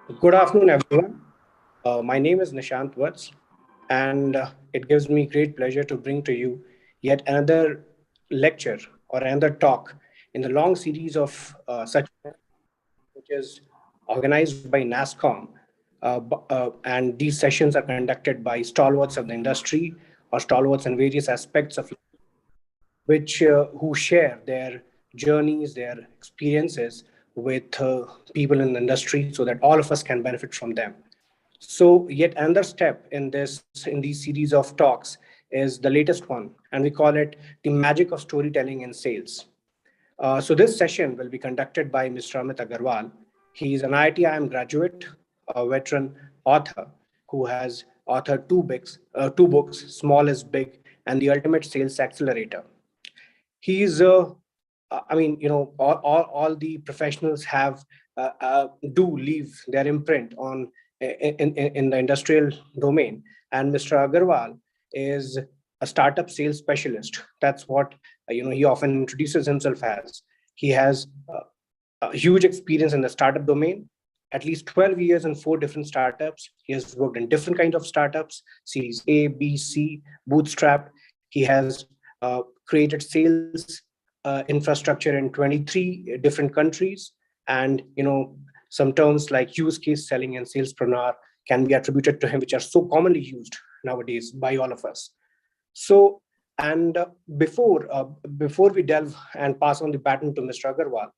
Good afternoon, everyone. My name is Nishant Vats, and it gives me great pleasure to bring to you yet another lecture or another talk in the long series of such, which is organized by NASSCOM. And these sessions are conducted by stalwarts of the industry or stalwarts in various aspects of which who share their journeys, their experiences with people in the industry, so that all of us can benefit from them. So, yet another step in these series of talks is the latest one, and we call it the magic of storytelling in sales. So this session will be conducted by Mr. Amit Agarwal. He is an IIT graduate, a veteran author who has authored two books, Small is Big and The Ultimate Sales Accelerator. He's I mean, all the professionals have do leave their imprint on in the industrial domain, and Mr. Agarwal is a startup sales specialist. That's what he often introduces himself as. He has a huge experience in the startup domain, at least 12 years in four different startups. He has worked in different kinds of startups, series A, B, C, bootstrapped. He has created sales infrastructure in 23 different countries. And some terms like use case selling and salespreneur can be attributed to him, which are so commonly used nowadays by all of us. So, and before we delve and pass on the baton to Mr. Agarwal,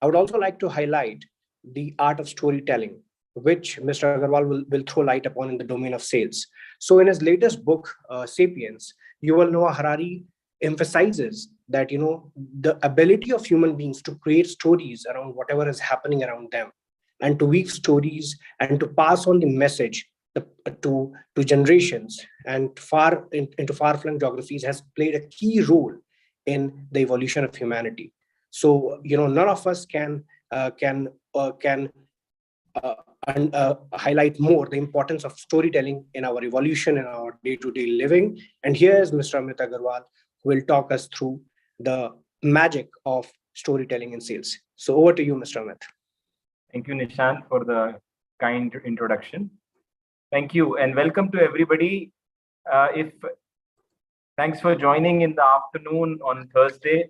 I would also like to highlight the art of storytelling, which Mr. Agarwal will throw light upon in the domain of sales. So, in his latest book, *Sapiens*, Yuval Noah Harari emphasizes that the ability of human beings to create stories around whatever is happening around them, and to weave stories and to pass on the message to generations and into far-flung geographies has played a key role in the evolution of humanity. So none of us can highlight more the importance of storytelling in our evolution in our day-to-day living. And here is Mr. Amit Agarwal, who will talk us through the magic of storytelling in sales. So over to you, Mr. Amit. Thank you, Nishant, for the kind introduction. Thank you, and welcome to everybody. Thanks for joining in the afternoon on Thursday.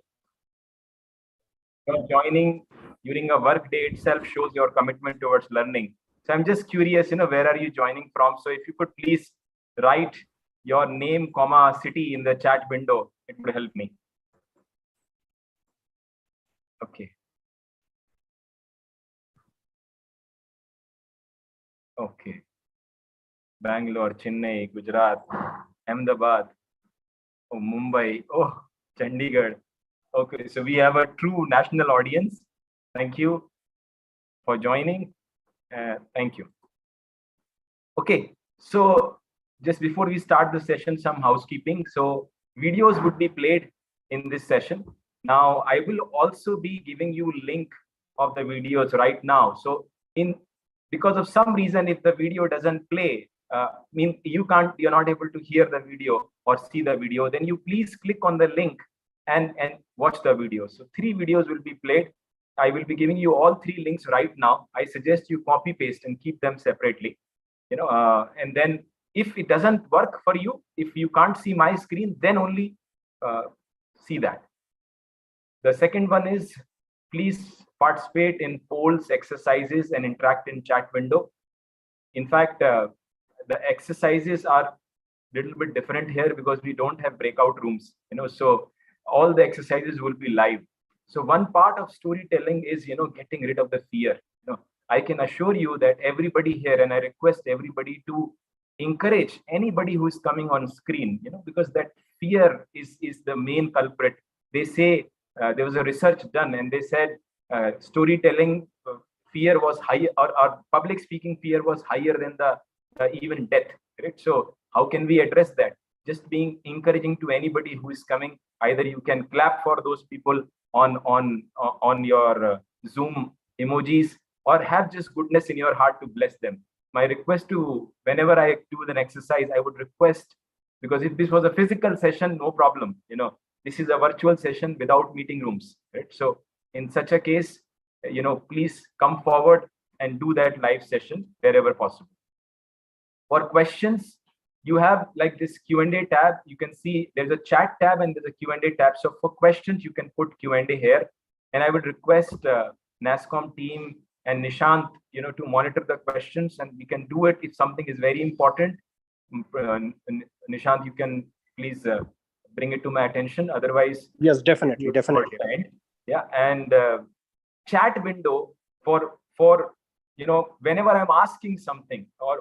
Joining during a work day itself shows your commitment towards learning. So I'm just curious, where are you joining from? So if you could please write your name, comma, city in the chat window, it would help me. Okay. Okay. Bangalore, Chennai, Gujarat, Ahmedabad, Mumbai, Chandigarh. Okay, so we have a true national audience. Thank you for joining. Thank you. Okay, so just before we start the session, some housekeeping. So videos would be played in this session. Now, I will also be giving you link of the videos right now. So because of some reason, if the video doesn't play, you're not able to hear the video or see the video, then you please click on the link and watch the video. So 3 videos will be played. I will be giving you all 3 links right now. I suggest you copy paste and keep them separately, and then if it doesn't work for you, if you can't see my screen, then only see that. The second one is, please participate in polls, exercises, and interact in chat window. In fact, the exercises are a little bit different here because we don't have breakout rooms, so all the exercises will be live. So one part of storytelling is, getting rid of the fear. I can assure you that everybody here, and I request everybody to encourage anybody who is coming on screen, because that fear is the main culprit. They say there was a research done, and they said storytelling fear was higher, or public speaking fear was higher than the even death. Right? So how can we address that? Just being encouraging to anybody who is coming. Either you can clap for those people on your Zoom emojis, or have just goodness in your heart to bless them. My request to, whenever I do an exercise, I would request, because if this was a physical session, no problem. This is a virtual session without meeting rooms. Right? So in such a case, please come forward and do that live session wherever possible. For questions, you have like this Q&A tab. You can see there's a chat tab and there's a Q&A tab. So for questions, you can put Q&A here. And I would request NASSCOM team and Nishant, to monitor the questions, and we can do it if something is very important. Nishant, you can please bring it to my attention. Otherwise, yes, definitely. Yeah, and chat window for whenever I'm asking something, or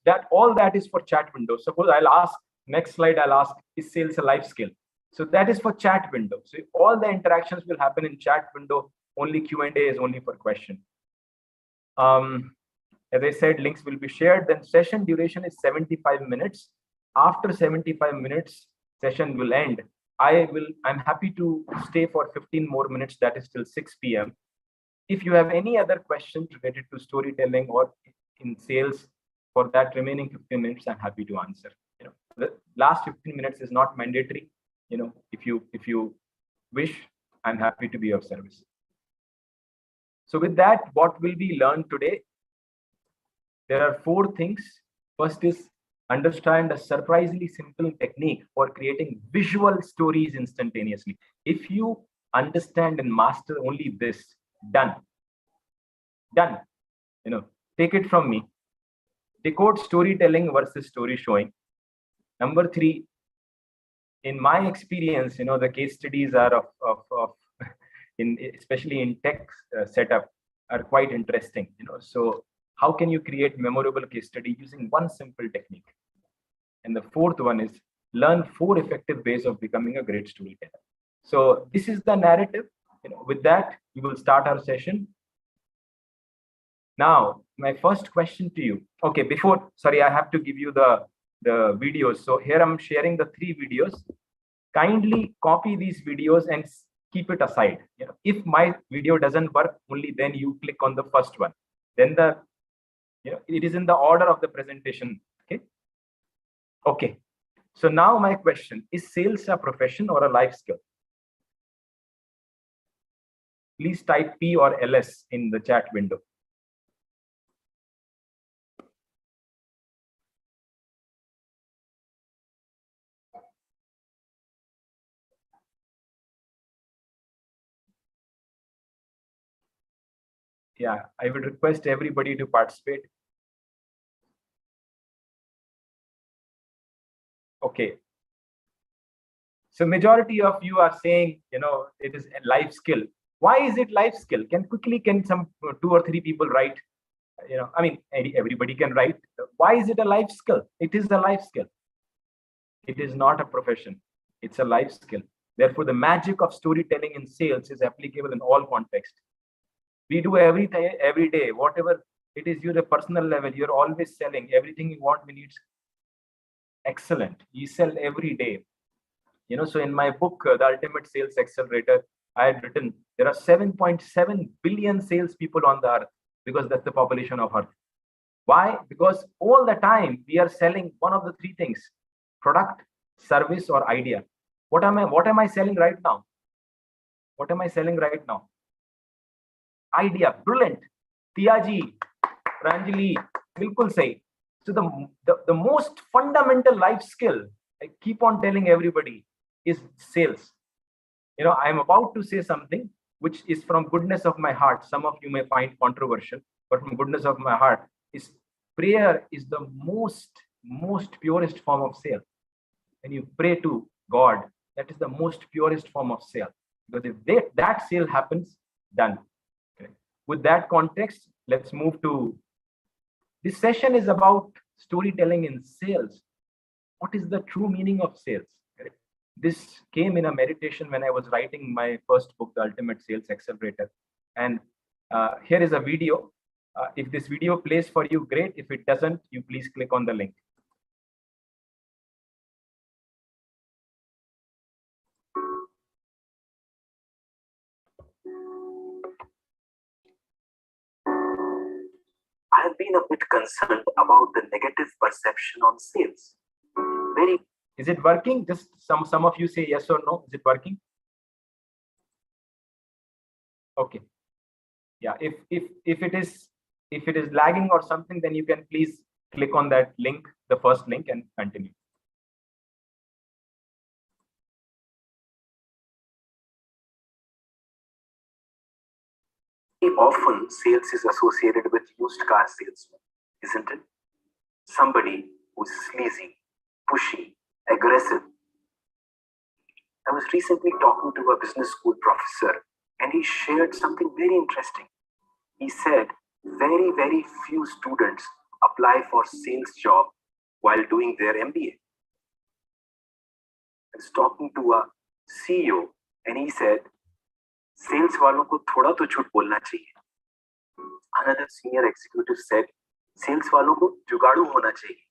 that all that is for chat window. Suppose I'll ask, next slide, I'll ask, is sales a life skill? So that is for chat window. So all the interactions will happen in chat window. Only Q&A is only for question. As I said, links will be shared. Then session duration is 75 minutes. After 75 minutes, session will end. I'm happy to stay for 15 more minutes. That is till 6 p.m. If you have any other questions related to storytelling or in sales, for that remaining 15 minutes, I'm happy to answer. The last 15 minutes is not mandatory. If you wish, I'm happy to be of service. So with that, what will we learn today? There are 4 things. First is understand a surprisingly simple technique for creating visual stories instantaneously. If you understand and master only this, done. Take it from me. Decode storytelling versus story showing. Number 3, in my experience, the case studies are of especially in tech setup, are quite interesting. So how can you create memorable case study using one simple technique? And the 4th one is learn 4 effective ways of becoming a great storyteller. So this is the narrative. With that, we will start our session. Now, my first question to you. Okay, sorry, I have to give you the videos. So here I'm sharing the 3 videos. Kindly copy these videos and keep it aside. If my video doesn't work, only then you click on the first one. Then it is in the order of the presentation. Okay. So now my question, is sales a profession or a life skill? Please type P or LS in the chat window. Yeah, I would request everybody to participate. Okay. So majority of you are saying, it is a life skill. Why is it life skill? Can some 2 or 3 people write? Everybody can write. Why is it a life skill? It is a life skill. It is not a profession. It's a life skill. Therefore, the magic of storytelling in sales is applicable in all contexts. We do everything every day, whatever it is, you're a personal level, you're always selling. Everything you want, we need excellent. You sell every day. So in my book, The Ultimate Sales Accelerator, I had written there are 7.7 billion salespeople on the earth, because that's the population of Earth. Why? Because all the time we are selling one of the 3 things: product, service, or idea. What am I selling right now? What am I selling right now? Idea. Brilliant. Tiaji, Ranjali, bilkul sahi. So the most fundamental life skill, I keep on telling everybody, is sales. I'm about to say something which is from goodness of my heart. Some of you may find controversial, but from goodness of my heart, is prayer is the most purest form of sale. When you pray to God, that is the most purest form of sale. Because if that sale happens, done. Okay. With that context, let's move to this session is about storytelling in sales. What is the true meaning of sales? Okay. This came in a meditation when I was writing my first book, The Ultimate Sales Accelerator. And here is a video. If this video plays for you, great. If it doesn't, you please click on the link. I have been a bit concerned about the negative perception on sales. Is it working? Just some of you say yes or no. Is it working? Okay. Yeah. If it is If it is lagging or something, then you can please click on that link, the first link, and continue. Often sales is associated with used car salesman, isn't it? Somebody who's sleazy, pushy, aggressive. I was recently talking to a business school professor and he shared something very interesting. He said very, very few students apply for sales job while doing their MBA. I was talking to a CEO and he said, sales वालों को थोड़ा तो झूठ बोलना चाहिए. Another senior executive said, sales वालों को जुगाड़ू होना चाहिए.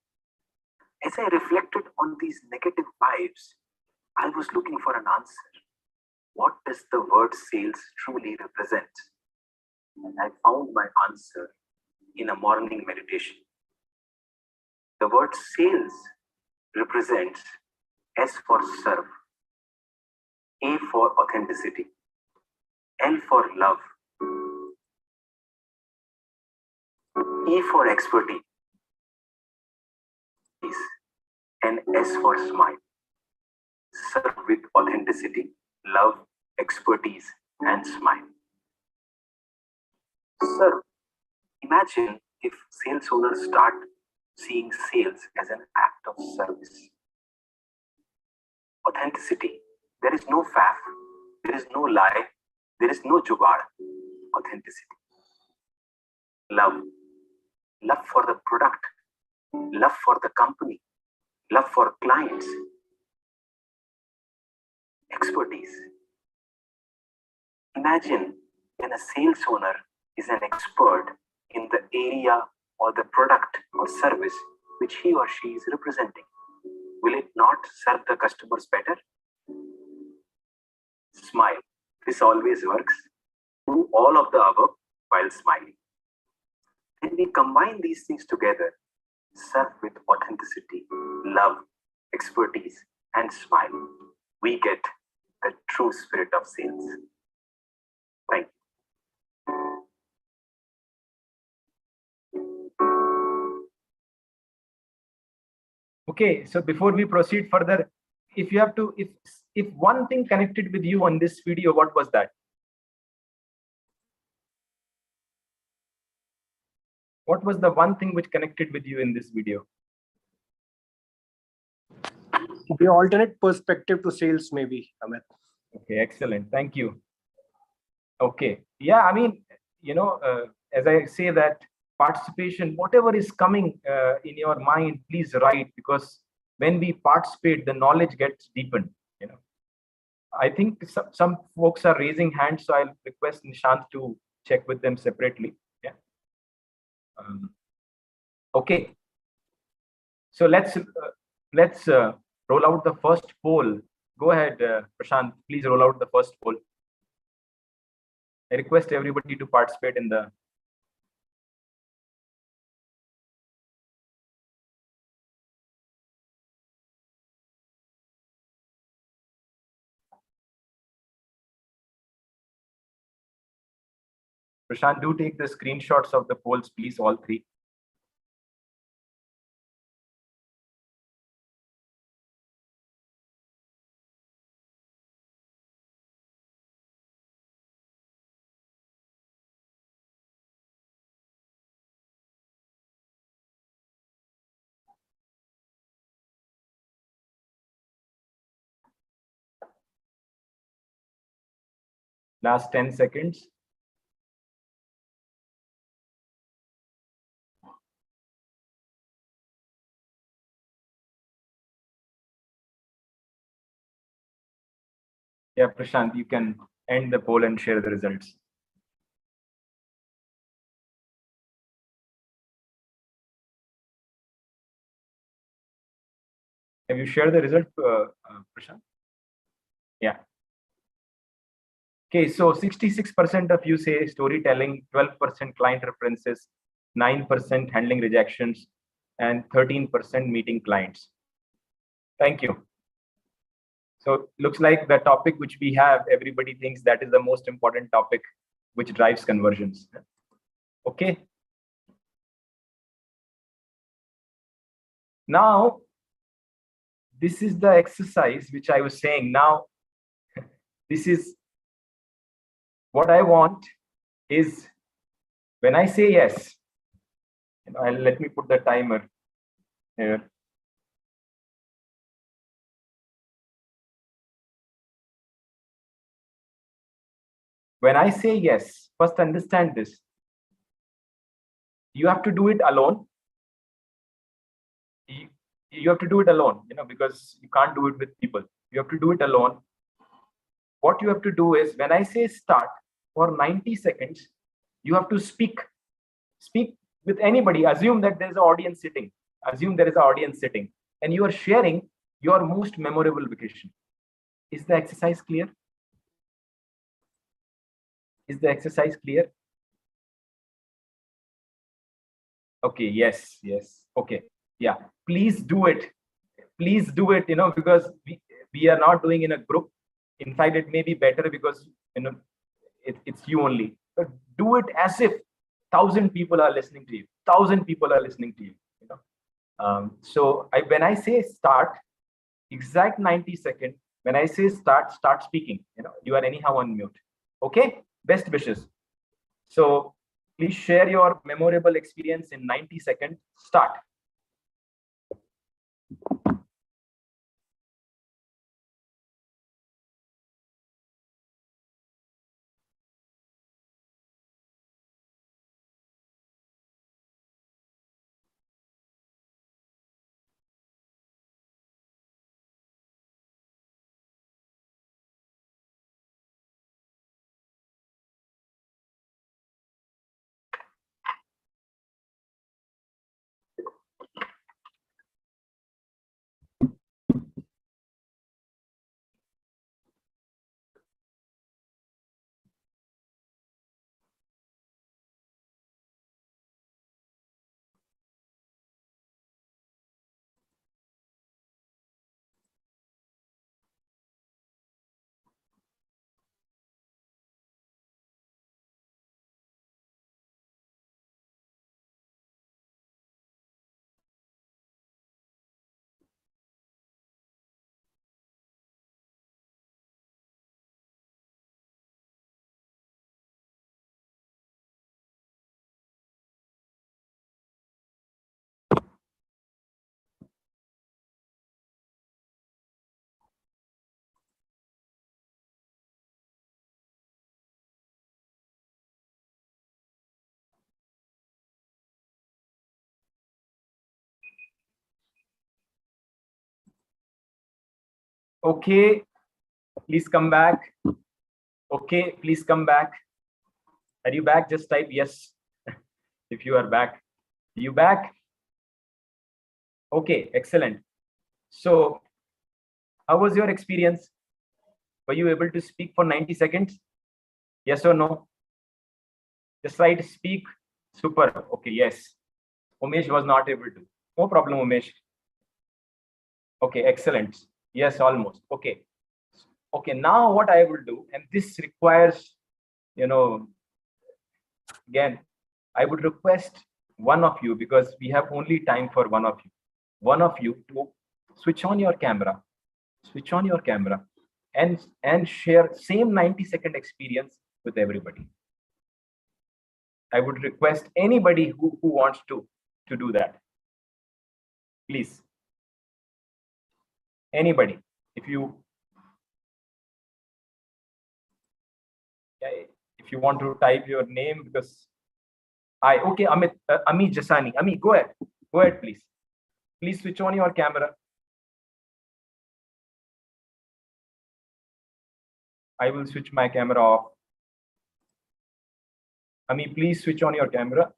As I reflected on these negative vibes, I was looking for an answer. What does the word sales truly represent? And I found my answer in a morning meditation. The word sales represents S for serve, A for authenticity, L for love, E for expertise, and S for smile. Serve with authenticity, love, expertise, and smile. Serve. Imagine if sales owners start seeing sales as an act of service. Authenticity. There is no faff, there is no lie, there is no jugaad. Authenticity. Love. Love for the product, love for the company, love for clients. Expertise. Imagine when a sales owner is an expert in the area or the product or service which he or she is representing. Will it not serve the customers better? Smile. This always works. Do all of the above while smiling. When we combine these things together, serve with authenticity, love, expertise, and smile, we get the true spirit of sales. Thank you. Okay, so before we proceed further, if you have to, if one thing connected with you on this video, what was that? What was the one thing which connected with you in this video? The alternate perspective to sales, maybe, Amit. Okay, excellent. Thank you. Okay. Yeah, I mean, as I say that participation, whatever is coming in your mind, please write, because when we participate, the knowledge gets deepened. I think some folks are raising hands, so I'll request Nishant to check with them separately. Yeah. Okay. So let's roll out the first poll. Go ahead, Prashant. Please roll out the first poll. I request everybody to participate in the. Prashant, do take the screenshots of the polls, please, all three. Last 10 seconds. Yeah, Prashant, you can end the poll and share the results. Have you shared the result, Prashant? Yeah. Okay, so 66% of you say storytelling, 12% client references, 9% handling rejections, and 13% meeting clients. Thank you. So looks like the topic which we have, everybody thinks that is the most important topic which drives conversions. Okay. Now, this is the exercise which I was saying. Now, this is what I want is when I say yes, let me put the timer here. When I say yes, first understand this. You have to do it alone. You have to do it alone, because you can't do it with people. You have to do it alone. What you have to do is when I say start for 90 seconds, you have to speak with anybody. Assume that there's an audience sitting. Assume there is an audience sitting and you are sharing your most memorable vacation. Is the exercise clear? Is the exercise clear? Okay, yes. Okay, yeah, please do it. Please do it, because we are not doing in a group. In fact, it may be better because it's you only. But do it as if 1,000 people are listening to you. 1,000 people are listening to you. So when I say start, exact 90 seconds. When I say start speaking. You are anyhow on mute. Okay. Best wishes. So please share your memorable experience in 90 seconds. Start. Okay, please come back. Okay, please come back. Are you back? Just type yes if you are back. Are you back? Okay, excellent. So how was your experience? Were you able to speak for 90 seconds? Yes or no? Just write speak. Super. Okay, yes. Umesh was not able to. No problem, Umesh. Okay, excellent. Yes, almost. Okay. Okay, now what I will do, and this requires, again, I would request one of you, because we have only time for one of you to switch on your camera and share same 90-second experience with everybody. I would request anybody who wants to do that. Please. Anybody. If you want to type your name, because okay, Ami Jasani. Ami, go ahead, please. Please switch on your camera. I will switch my camera off. Ami, please switch on your camera.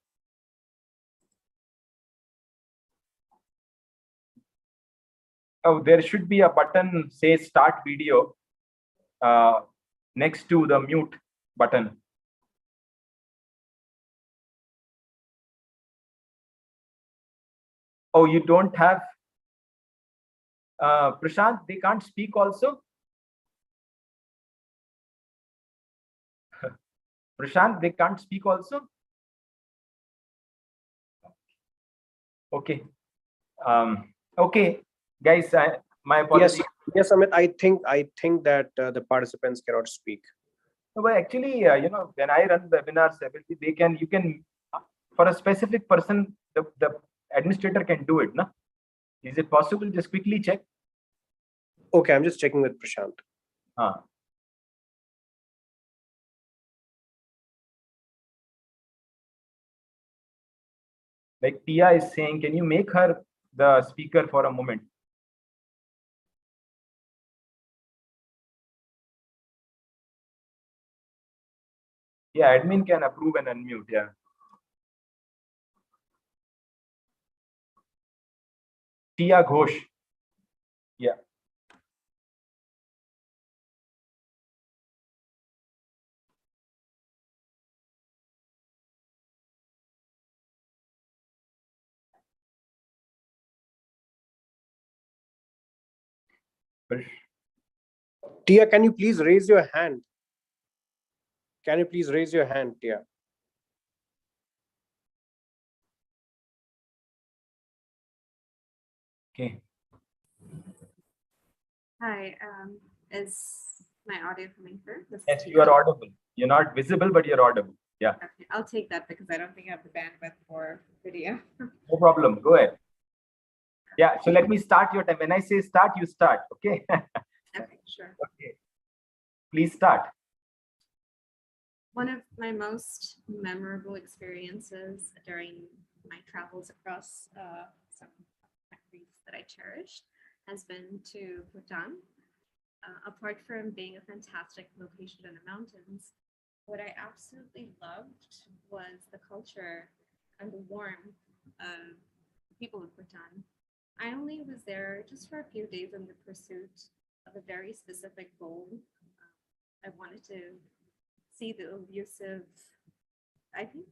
Oh, there should be a button say start video next to the mute button. Oh, you don't have Prashant, they can't speak also? Prashant, they can't speak also? Okay. Okay, guys, my apologies. Yes, Amit. I think that the participants cannot speak. No, but actually, when I run webinars, you can, for a specific person, the administrator can do it, no? Is it possible? Just quickly check. Okay, I'm just checking with Prashant. Like Tia is saying, can you make her the speaker for a moment? Yeah, admin can approve and unmute. Yeah. Tia Ghosh. Yeah. Tia, can you please raise your hand? Can you please raise your hand, Tia? Okay. Hi, is my audio coming through? Yes, you are audible. You're not visible, but you're audible. Yeah. Okay, I'll take that because I don't think I have the bandwidth for video. No problem. Go ahead. Yeah. So let me start your time. When I say start, you start. Okay. Okay, sure. Okay. Please start. One of my most memorable experiences during my travels across some countries that I cherished has been to Bhutan. Apart from being a fantastic location in the mountains, what I absolutely loved was the culture and the warmth of the people of Bhutan. I only was there just for a few days in the pursuit of a very specific goal. I wanted to see the elusive. I think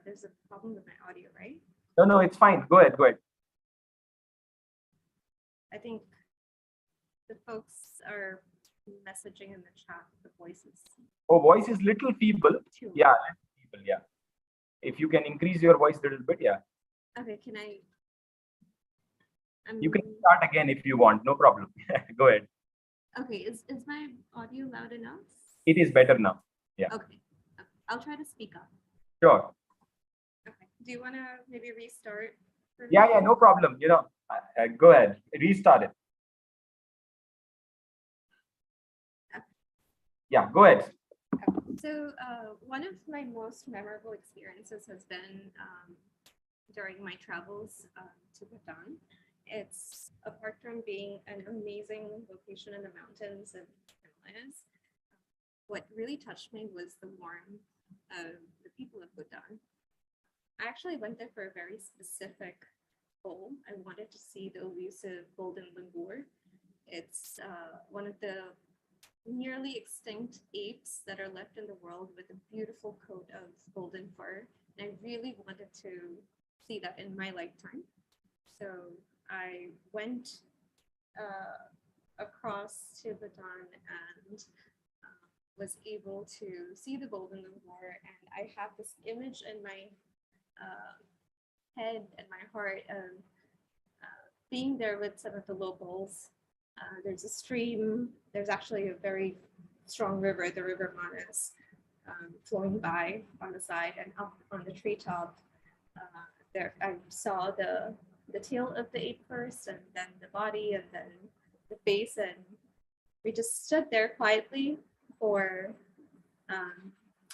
there's a problem with my audio, right? No, it's fine. Go ahead. Go ahead. I think the folks are messaging in the chat. The voices. Oh, voice is little feeble. Too. Yeah, little feeble. Yeah. If you can increase your voice a little bit, yeah. Okay, can I? You can start again if you want. No problem. Go ahead. Okay, is my audio loud enough? It is better now. Yeah. Okay, I'll try to speak up. Sure. Okay, do you want to maybe restart? Yeah, no problem. Go ahead. Restart it. Okay. Yeah, go ahead. So one of my most memorable experiences has been during my travels to Bhutan. It's, apart from being an amazing location in the mountains and Himalayas, what really touched me was the warmth of the people of Bhutan. I actually went there for a very specific goal. I wanted to see the elusive golden langur. It's one of the nearly extinct apes that are left in the world with a beautiful coat of golden fur. And I really wanted to see that in my lifetime. So I went across to Bhutan and was able to see the golden langur. And I have this image in my head and my heart of being there with some of the locals. There's a stream. There's actually a very strong river, the River Manas, flowing by on the side, and up on the treetop. There, I saw the tail of the ape first, and then the body, and then the face, and we just stood there quietly for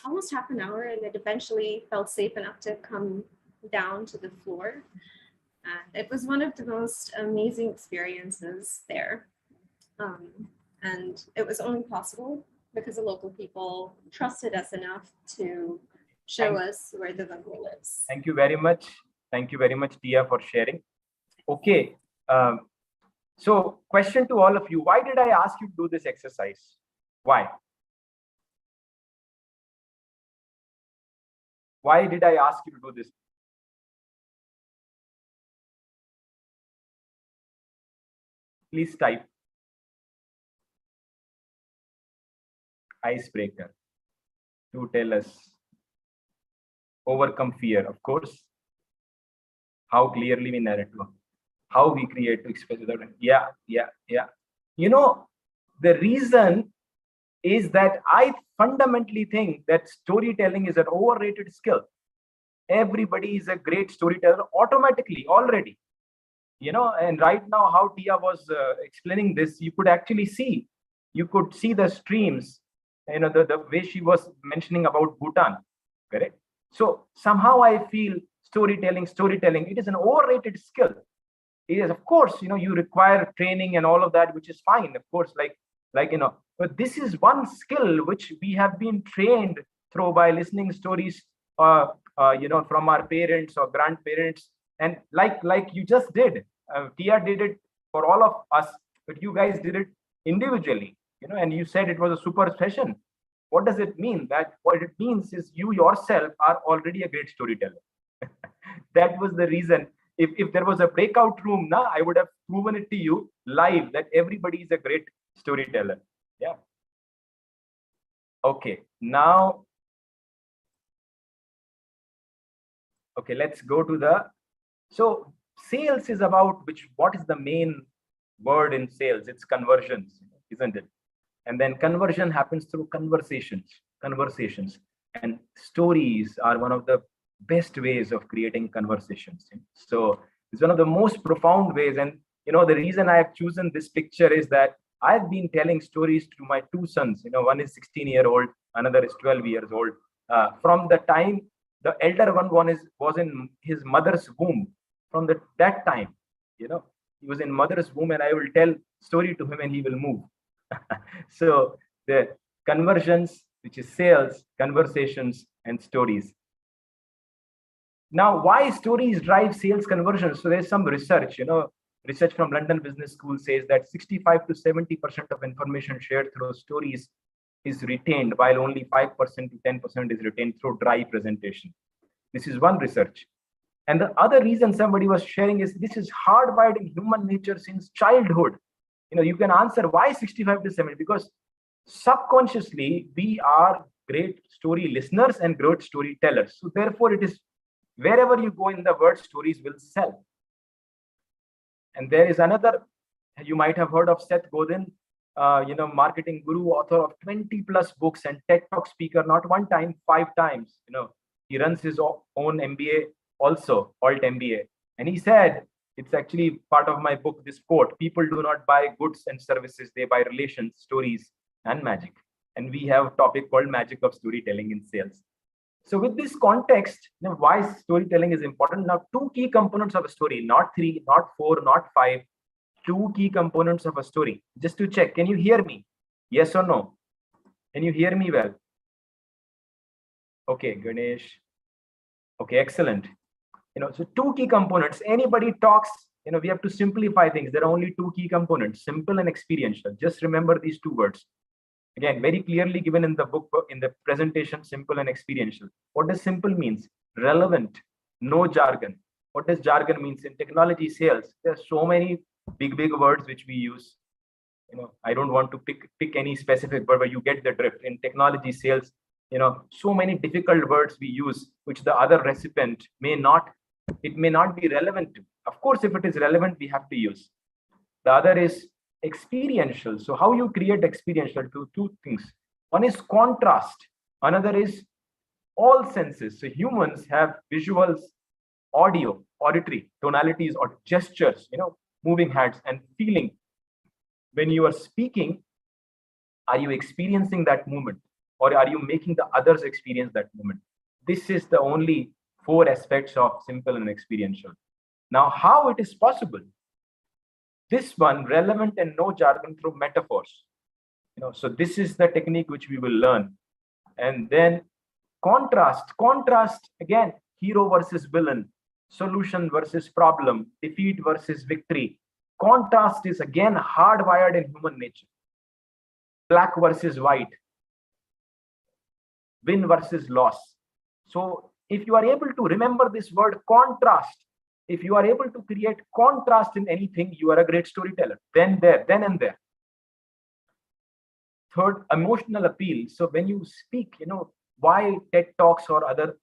almost half an hour, and it eventually felt safe enough to come down to the floor. And it was one of the most amazing experiences there. And it was only possible because the local people trusted us enough to show us where the langur lives. Thank you very much. Thank you very much, Tia, for sharing. Okay. So question to all of you, why did I ask you to do this exercise? Why? Why did I ask you to do this? Please type. Icebreaker. To tell us. Overcome fear, of course. How clearly we narrate. how we create to express without. Yeah. The reason is that I fundamentally think that storytelling is an overrated skill. Everybody is a great storyteller automatically already. And right now, how Tia was explaining this, you could actually see, the streams, the way she was mentioning about Bhutan, correct? So somehow I feel storytelling, it is an overrated skill. It is, of course, you require training and all of that, which is fine, of course, but this is one skill which we have been trained through by listening stories, from our parents or grandparents, and like you just did. Tia did it for all of us, but you guys did it individually, and you said it was a super session. What does it mean? What it means is you yourself are already a great storyteller. That was the reason. If there was a breakout room, I would have proven it to you live that everybody is a great storyteller. Yeah. Okay, now, let's go to so sales is about what is the main word in sales? It's conversions, isn't it? And then conversion happens through conversations, and stories are one of the best ways of creating conversations. So it's one of the most profound ways. And the reason I have chosen this picture is that I've been telling stories to my two sons. One is 16-year-old, another is 12 years old. From the time the elder one was in his mother's womb, from that time, he was in mother's womb, and I will tell story to him and he will move. So the conversions, which is sales, conversations, and stories. Now, why stories drive sales conversions? So there's some research, research from London Business School says that 65 to 70% of information shared through stories is retained, while only 5% to 10% is retained through dry presentation. This is one research. And the other reason somebody was sharing is this is hardwired in human nature since childhood. You can answer why 65 to 70, because subconsciously we are great story listeners and great storytellers. So therefore, it is wherever you go in the world, stories will sell. And there is another, you might have heard of Seth Godin, marketing guru, author of 20 plus books and TED Talk speaker, not one time, 5 times. He runs his own MBA also, Alt MBA. And he said, it's actually part of my book, this quote: people do not buy goods and services, they buy relations, stories, and magic. And we have a topic called magic of storytelling in sales. So with this context, why storytelling is important. Now, 2 key components of a story, not 3, not 4, not 5, 2 key components of a story. Just to check, can you hear me? Yes or no? Can you hear me well? Okay, Ganesh. Okay, excellent. So 2 key components. Anybody talks, we have to simplify things. There are only 2 key components, simple and experiential. Just remember these 2 words. Again, very clearly given in the book, in the presentation, simple and experiential. What does simple means? Relevant, no jargon. What does jargon means? In technology sales, there are so many big words which we use. I don't want to pick any specific word, but you get the drift. In technology sales, so many difficult words we use, which the other recipient may not be relevant to. Of course, if it is relevant, we have to use. The other is experiential. So how you create experiential? Two things. One is contrast. Another is all senses. So humans have visuals, audio, auditory, tonalities, or gestures, moving hands and feeling. When you are speaking, are you experiencing that moment, or are you making the others experience that moment? This is the only 4 aspects of simple and experiential. Now, how it is possible? This one, relevant and no jargon through metaphors. So this is the technique which we will learn. And then contrast, again, hero versus villain, solution versus problem, defeat versus victory. Contrast is again hardwired in human nature. Black versus white, win versus loss. So if you are able to remember this word contrast, if you are able to create contrast in anything, you are a great storyteller. Then and there. Third, emotional appeal. So when you speak, why TED Talks or other,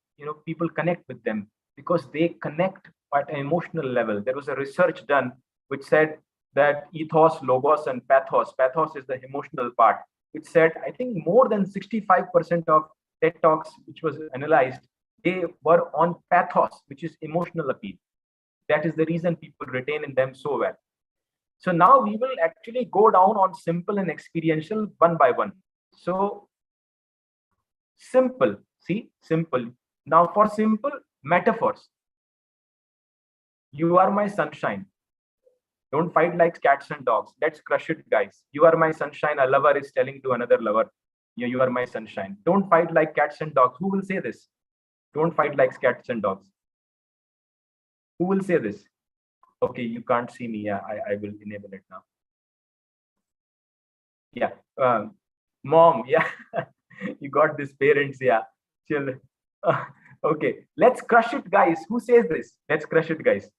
people connect with them? Because they connect at an emotional level. There was a research done which said that ethos, logos, and pathos. Pathos is the emotional part. Which said, I think more than 65% of TED Talks, which was analyzed, they were on pathos, which is emotional appeal. That is the reason people retain in them so well. So now we will actually go down on simple and experiential one by one. So simple, see, simple. Now for simple, metaphors. You are my sunshine. Don't fight like cats and dogs. Let's crush it, guys. You are my sunshine. A lover is telling to another lover, you are my sunshine. Don't fight like cats and dogs. Who will say this? Don't fight like cats and dogs. Who will say this? Okay, you can't see me. Yeah, I will enable it now. Yeah, mom. Yeah, you got this, parents. Yeah, children. Okay, let's crush it, guys. Who says this? Let's crush it, guys.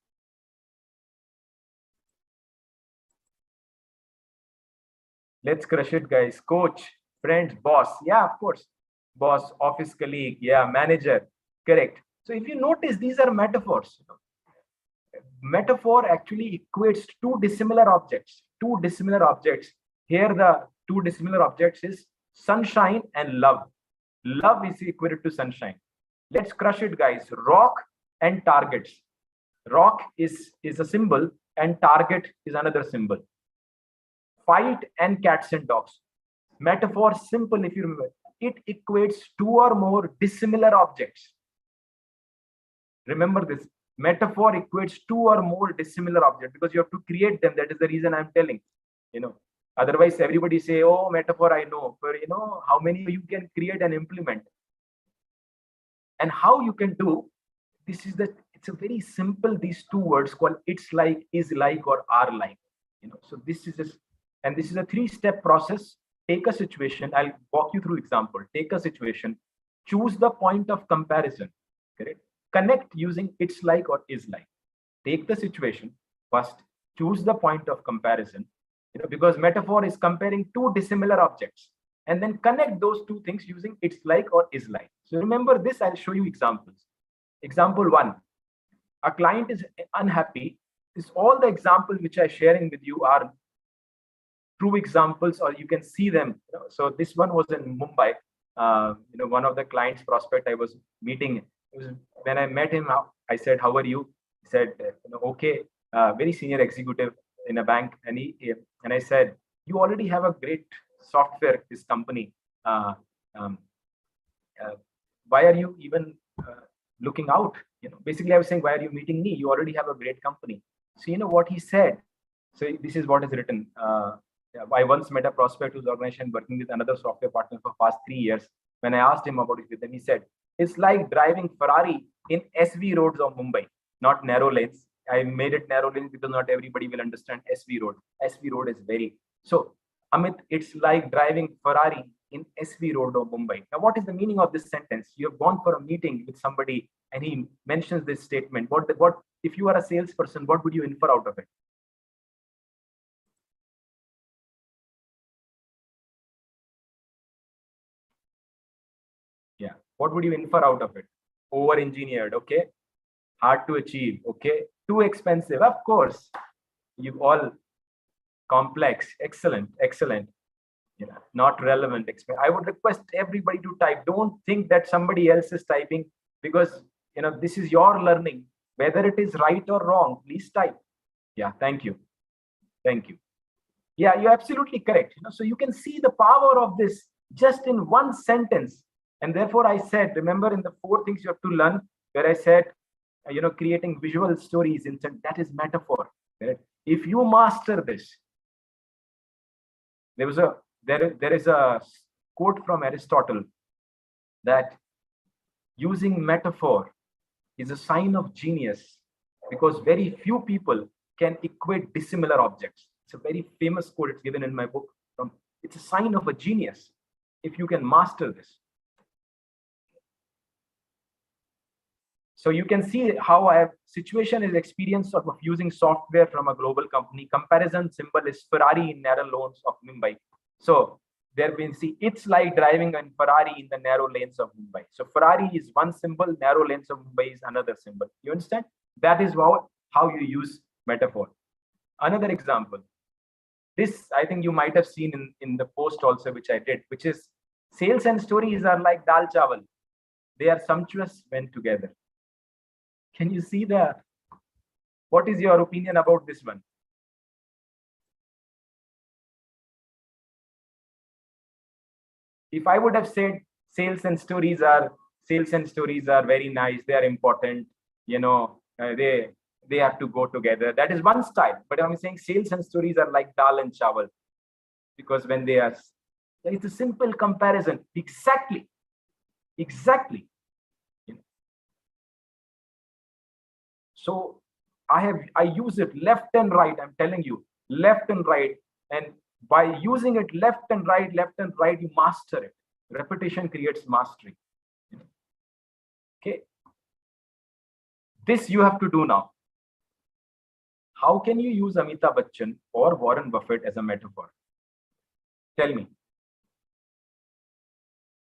Let's crush it, guys. Coach, friend, boss. Yeah, of course. Boss, office colleague. Yeah, manager. Correct. So if you notice, these are metaphors. Metaphor actually equates two dissimilar objects. Two dissimilar objects. Here, the two dissimilar objects is sunshine and love. Love is equated to sunshine. Let's crush it, guys. Rock and targets. Rock is a symbol and target is another symbol. Fight and cats and dogs. Metaphor, simple if you remember. It equates two or more dissimilar objects. Remember this. Metaphor equates two or more dissimilar objects because you have to create them. That is the reason I'm telling. Otherwise everybody say, oh, metaphor I know. But how many you can create and implement? And how you can do this is that it's a very simple, these two words called it's like, is like, or are like. So this is just, and this is a 3-step process. Take a situation. I'll walk you through example. Take a situation. Choose the point of comparison. Correct? Connect using it's like or is like. Take the situation first. Choose the point of comparison. Because metaphor is comparing two dissimilar objects, and then connect those two things using it's like or is like. So remember this. I'll show you examples. Example 1. A client is unhappy. This all the examples which I'm sharing with you are true examples, or you can see them. So this one was in Mumbai. One of the clients prospect I was meeting. When I met him, I said, "How are you?" He said, "Okay." Very senior executive in a bank, and I said, "You already have a great software. This company. Why are you even looking out?" Basically, I was saying, "Why are you meeting me? You already have a great company." So what he said. So this is what is written. I once met a prospect whose organization working with another software partner for past 3 years. When I asked him about it with him, he said, "It's like driving Ferrari in SV roads of Mumbai, not narrow lanes." I made it narrow lanes because not everybody will understand SV road. SV road is very. So, Amit, it's like driving Ferrari in SV road of Mumbai. Now, what is the meaning of this sentence? You have gone for a meeting with somebody and he mentions this statement. What if you are a salesperson, what would you infer out of it? Yeah. What would you infer out of it? Over-engineered, okay? Hard to achieve, okay? Too expensive, of course. You all complex, excellent. Not relevant. I would request everybody to type. Don't think that somebody else is typing, because this is your learning. Whether it is right or wrong, please type. Yeah, thank you. Yeah, you're absolutely correct. So you can see the power of this just in one sentence. And therefore I said, remember in the 4 things you have to learn, where I said, creating visual stories, that is metaphor. Right? If you master this, there is a quote from Aristotle that using metaphor is a sign of genius, because very few people can equate dissimilar objects. It's a very famous quote. It's given in my book. It's a sign of a genius if you can master this. So you can see how situation is experience of using software from a global company. Comparison symbol is Ferrari in narrow lanes of Mumbai. So there we see it's like driving a Ferrari in the narrow lanes of Mumbai. So Ferrari is one symbol, narrow lanes of Mumbai is another symbol. You understand? That is how you use metaphor. Another example. This, I think you might have seen in the post also, which I did, which is sales and stories are like dal chawal. They are sumptuous when together. Can you see that? What is your opinion about this one? If I would have said sales and stories are very nice, they are important, they have to go together. That is one style. But I'm saying sales and stories are like dal and chawal, because when they are, it's a simple comparison. Exactly. So I use it left and right. I'm telling you, left and right. And by using it left and right, you master it. Repetition creates mastery. Okay. This you have to do now. How can you use Amitabh Bachchan or Warren Buffett as a metaphor? Tell me.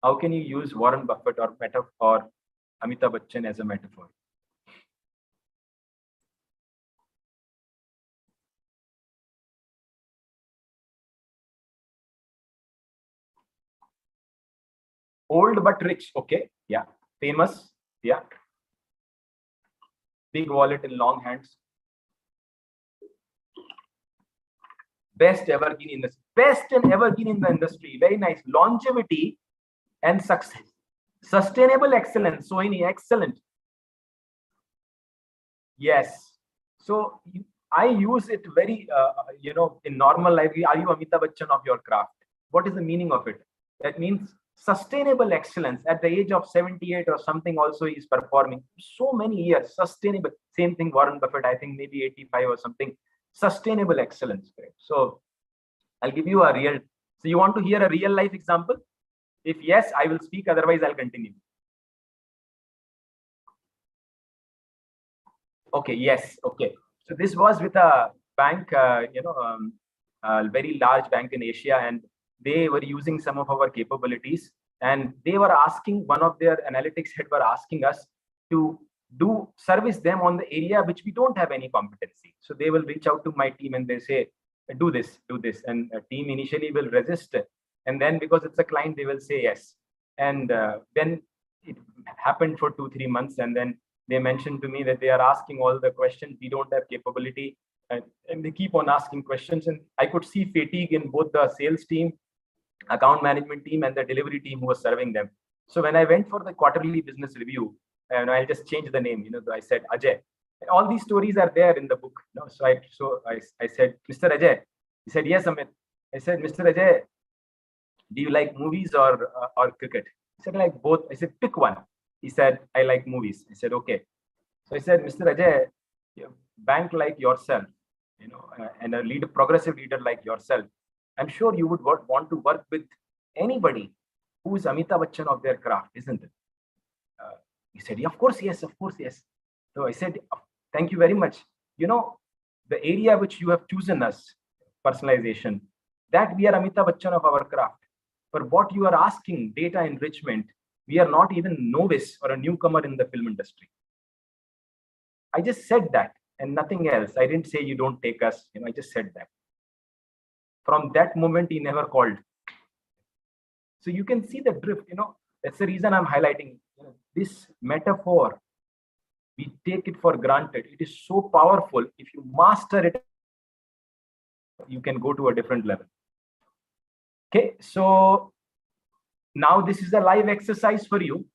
How can you use Warren Buffett or Amitabh Bachchan as a metaphor? Old but rich. Okay. Yeah. Famous. Yeah. Big wallet and long hands. Best ever been in this. Best and ever been in the industry. Very nice. Longevity and success. Sustainable excellence. So excellent. Yes. So I use it very, in normal life. Are you Amitabh Bachchan of your craft? What is the meaning of it? That means sustainable excellence. At the age of 78 or something, also he is performing so many years. Sustainable. Same thing, Warren Buffett, I think maybe 85 or something. Sustainable excellence. Correct? So I'll give you a real. So you want to hear a real life example? If yes, I will speak. Otherwise, I'll continue. Okay. Yes. Okay. So this was with a bank, a very large bank in Asia, and they were using some of our capabilities, and they were asking, one of their analytics head were asking us to do service them on the area which we don't have any competency. So they will reach out to my team and they say, do this, and a team initially will resist it, and then because it's a client, they will say yes. And then it happened for 2-3 months, and then they mentioned to me that they are asking all the questions. We don't have capability, and they keep on asking questions. And I could see fatigue in both the sales team, account management team, and the delivery team who was serving them. So when I went for the quarterly business review, and I'll just change the name, I said Ajay. And all these stories are there in the book. So I said, Mr. Ajay. He said, yes, Amit. I said, Mr. Ajay, do you like movies or cricket? He said, I like both. I said, pick one. He said, I like movies. I said, okay. So I said, Mr. Ajay, bank like yourself, and a progressive leader like yourself, I'm sure you would want to work with anybody who is Amitabh Bachchan of their craft, isn't it? He said, yeah, of course, yes. So I said, thank you very much. The area which you have chosen us, personalization, that we are Amitabh Bachchan of our craft. For what you are asking, data enrichment, we are not even novice or a newcomer in the film industry. I just said that and nothing else. I didn't say you don't take us. I just said that. From that moment, he never called. So you can see the drift. That's the reason I'm highlighting this metaphor. We take it for granted. It is so powerful. If you master it, you can go to a different level. Okay, so now this is a live exercise for you.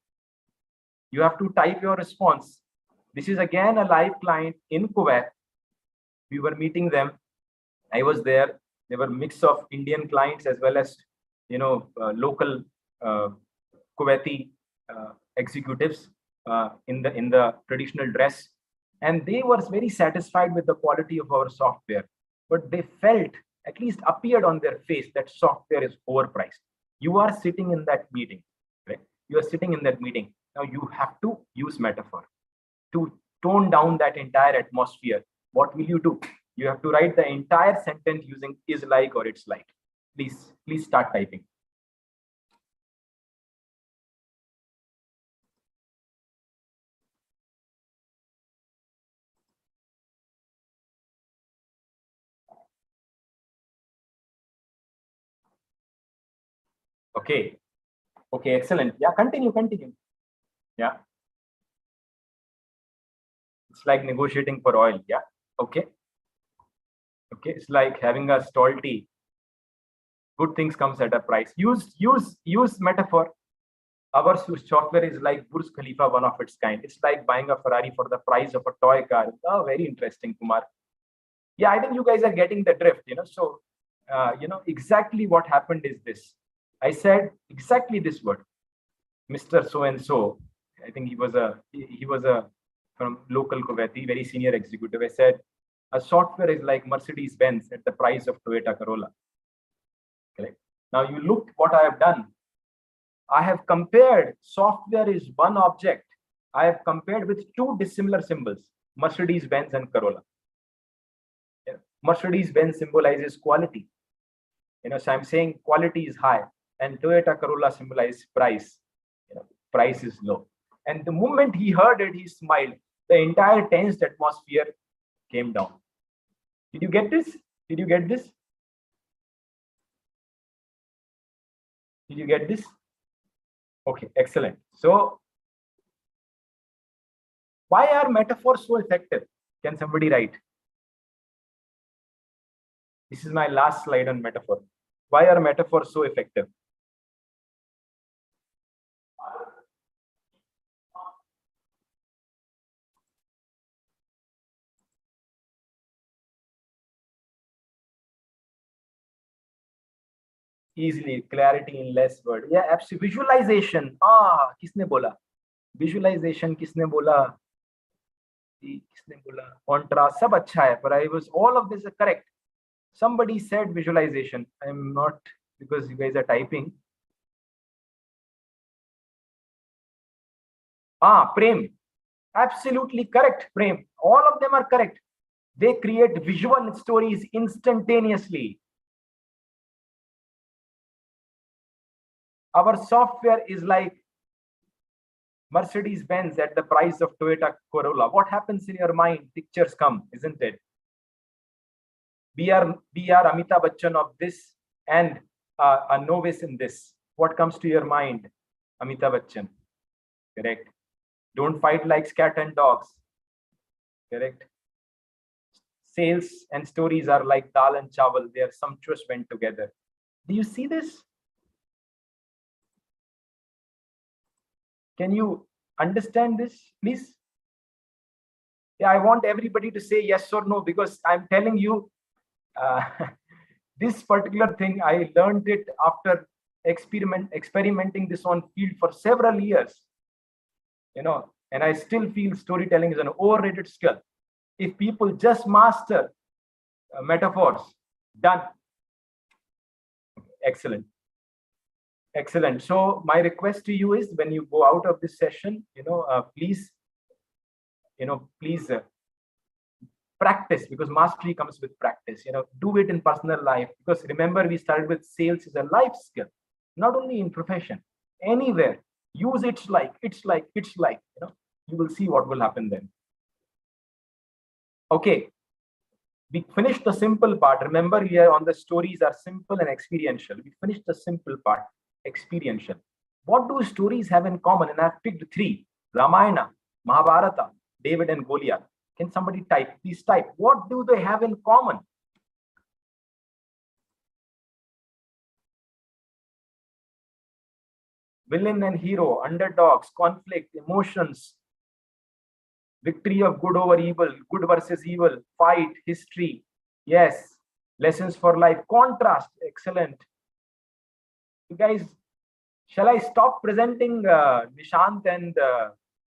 You have to type your response. This is again a live client in Kuwait. We were meeting them. I was there. There were a mix of Indian clients as well as local Kuwaiti executives in the traditional dress, and they were very satisfied with the quality of our software. But they felt, at least appeared on their face, that software is overpriced. You are sitting in that meeting, right? You are sitting in that meeting. Now you have to use metaphor to tone down that entire atmosphere. What will you do? You have to write the entire sentence using is like or it's like. Please start typing. Okay. Okay, excellent. Yeah, continue. Yeah. It's like negotiating for oil. Yeah. Okay. Okay. It's like having a stall tea. Good things comes at a price. Use metaphor. Our software is like Burj Khalifa, one of its kind. It's like buying a Ferrari for the price of a toy car. Oh, very interesting, Kumar. Yeah, I think you guys are getting the drift, So, exactly what happened is this. I said exactly this word, Mr. So and so. I think he was a from local Kuwaiti, very senior executive. I said a software is like Mercedes Benz at the price of Toyota Corolla. Correct. Now you look what I have done. I have compared software is one object. I have compared with two dissimilar symbols, Mercedes Benz and Corolla. Mercedes Benz symbolizes quality. So I'm saying quality is high, and Toyota Corolla symbolizes price. Price is low. And the moment he heard it, he smiled. The entire tensed atmosphere came down. Did you get this? Did you get this? Did you get this? Okay, excellent. So, why are metaphors so effective? Can somebody write? This is my last slide on metaphor. Why are metaphors so effective? Easily, clarity in less word. Yeah, absolutely. Visualization. किसने बोला? Visualization किसने बोला? किसने बोला? Contrast सब अच्छा है, but all of this is correct. Somebody said visualization. I'm not, because you guys are typing. Prem. Absolutely correct, Prem. All of them are correct. They create visual stories instantaneously. Our software is like Mercedes Benz at the price of Toyota Corolla. What happens in your mind? Pictures come, isn't it? We are Amitabh Bachchan of this and a novice in this. What comes to your mind? Amitabh Bachchan. Correct. Don't fight like cat and dogs. Correct. Sales and stories are like dal and chawal. They are sumptuous when together. Do you see this? Can you understand this, please? Yeah, I want everybody to say yes or no, because I'm telling you, this particular thing, I learned it after experimenting this on field for several years. And I still feel storytelling is an overrated skill. If people just master metaphors, done. Excellent. Excellent. So my request to you is, when you go out of this session, please practice, because mastery comes with practice. Do it in personal life, because remember, we started with sales is a life skill, not only in profession, anywhere. Use it's like, you will see what will happen then. Okay, we finished the simple part. Remember, here on the stories are simple and experiential. We finished the simple part, experiential. What do stories have in common? And I've picked 3: Ramayana, Mahabharata, David and Goliath. Can somebody type? Please type. What do they have in common? Villain and hero, underdogs, conflict, emotions, victory of good over evil, good versus evil, fight, history. Yes, lessons for life, contrast. Excellent. You guys, shall I stop presenting Nishant and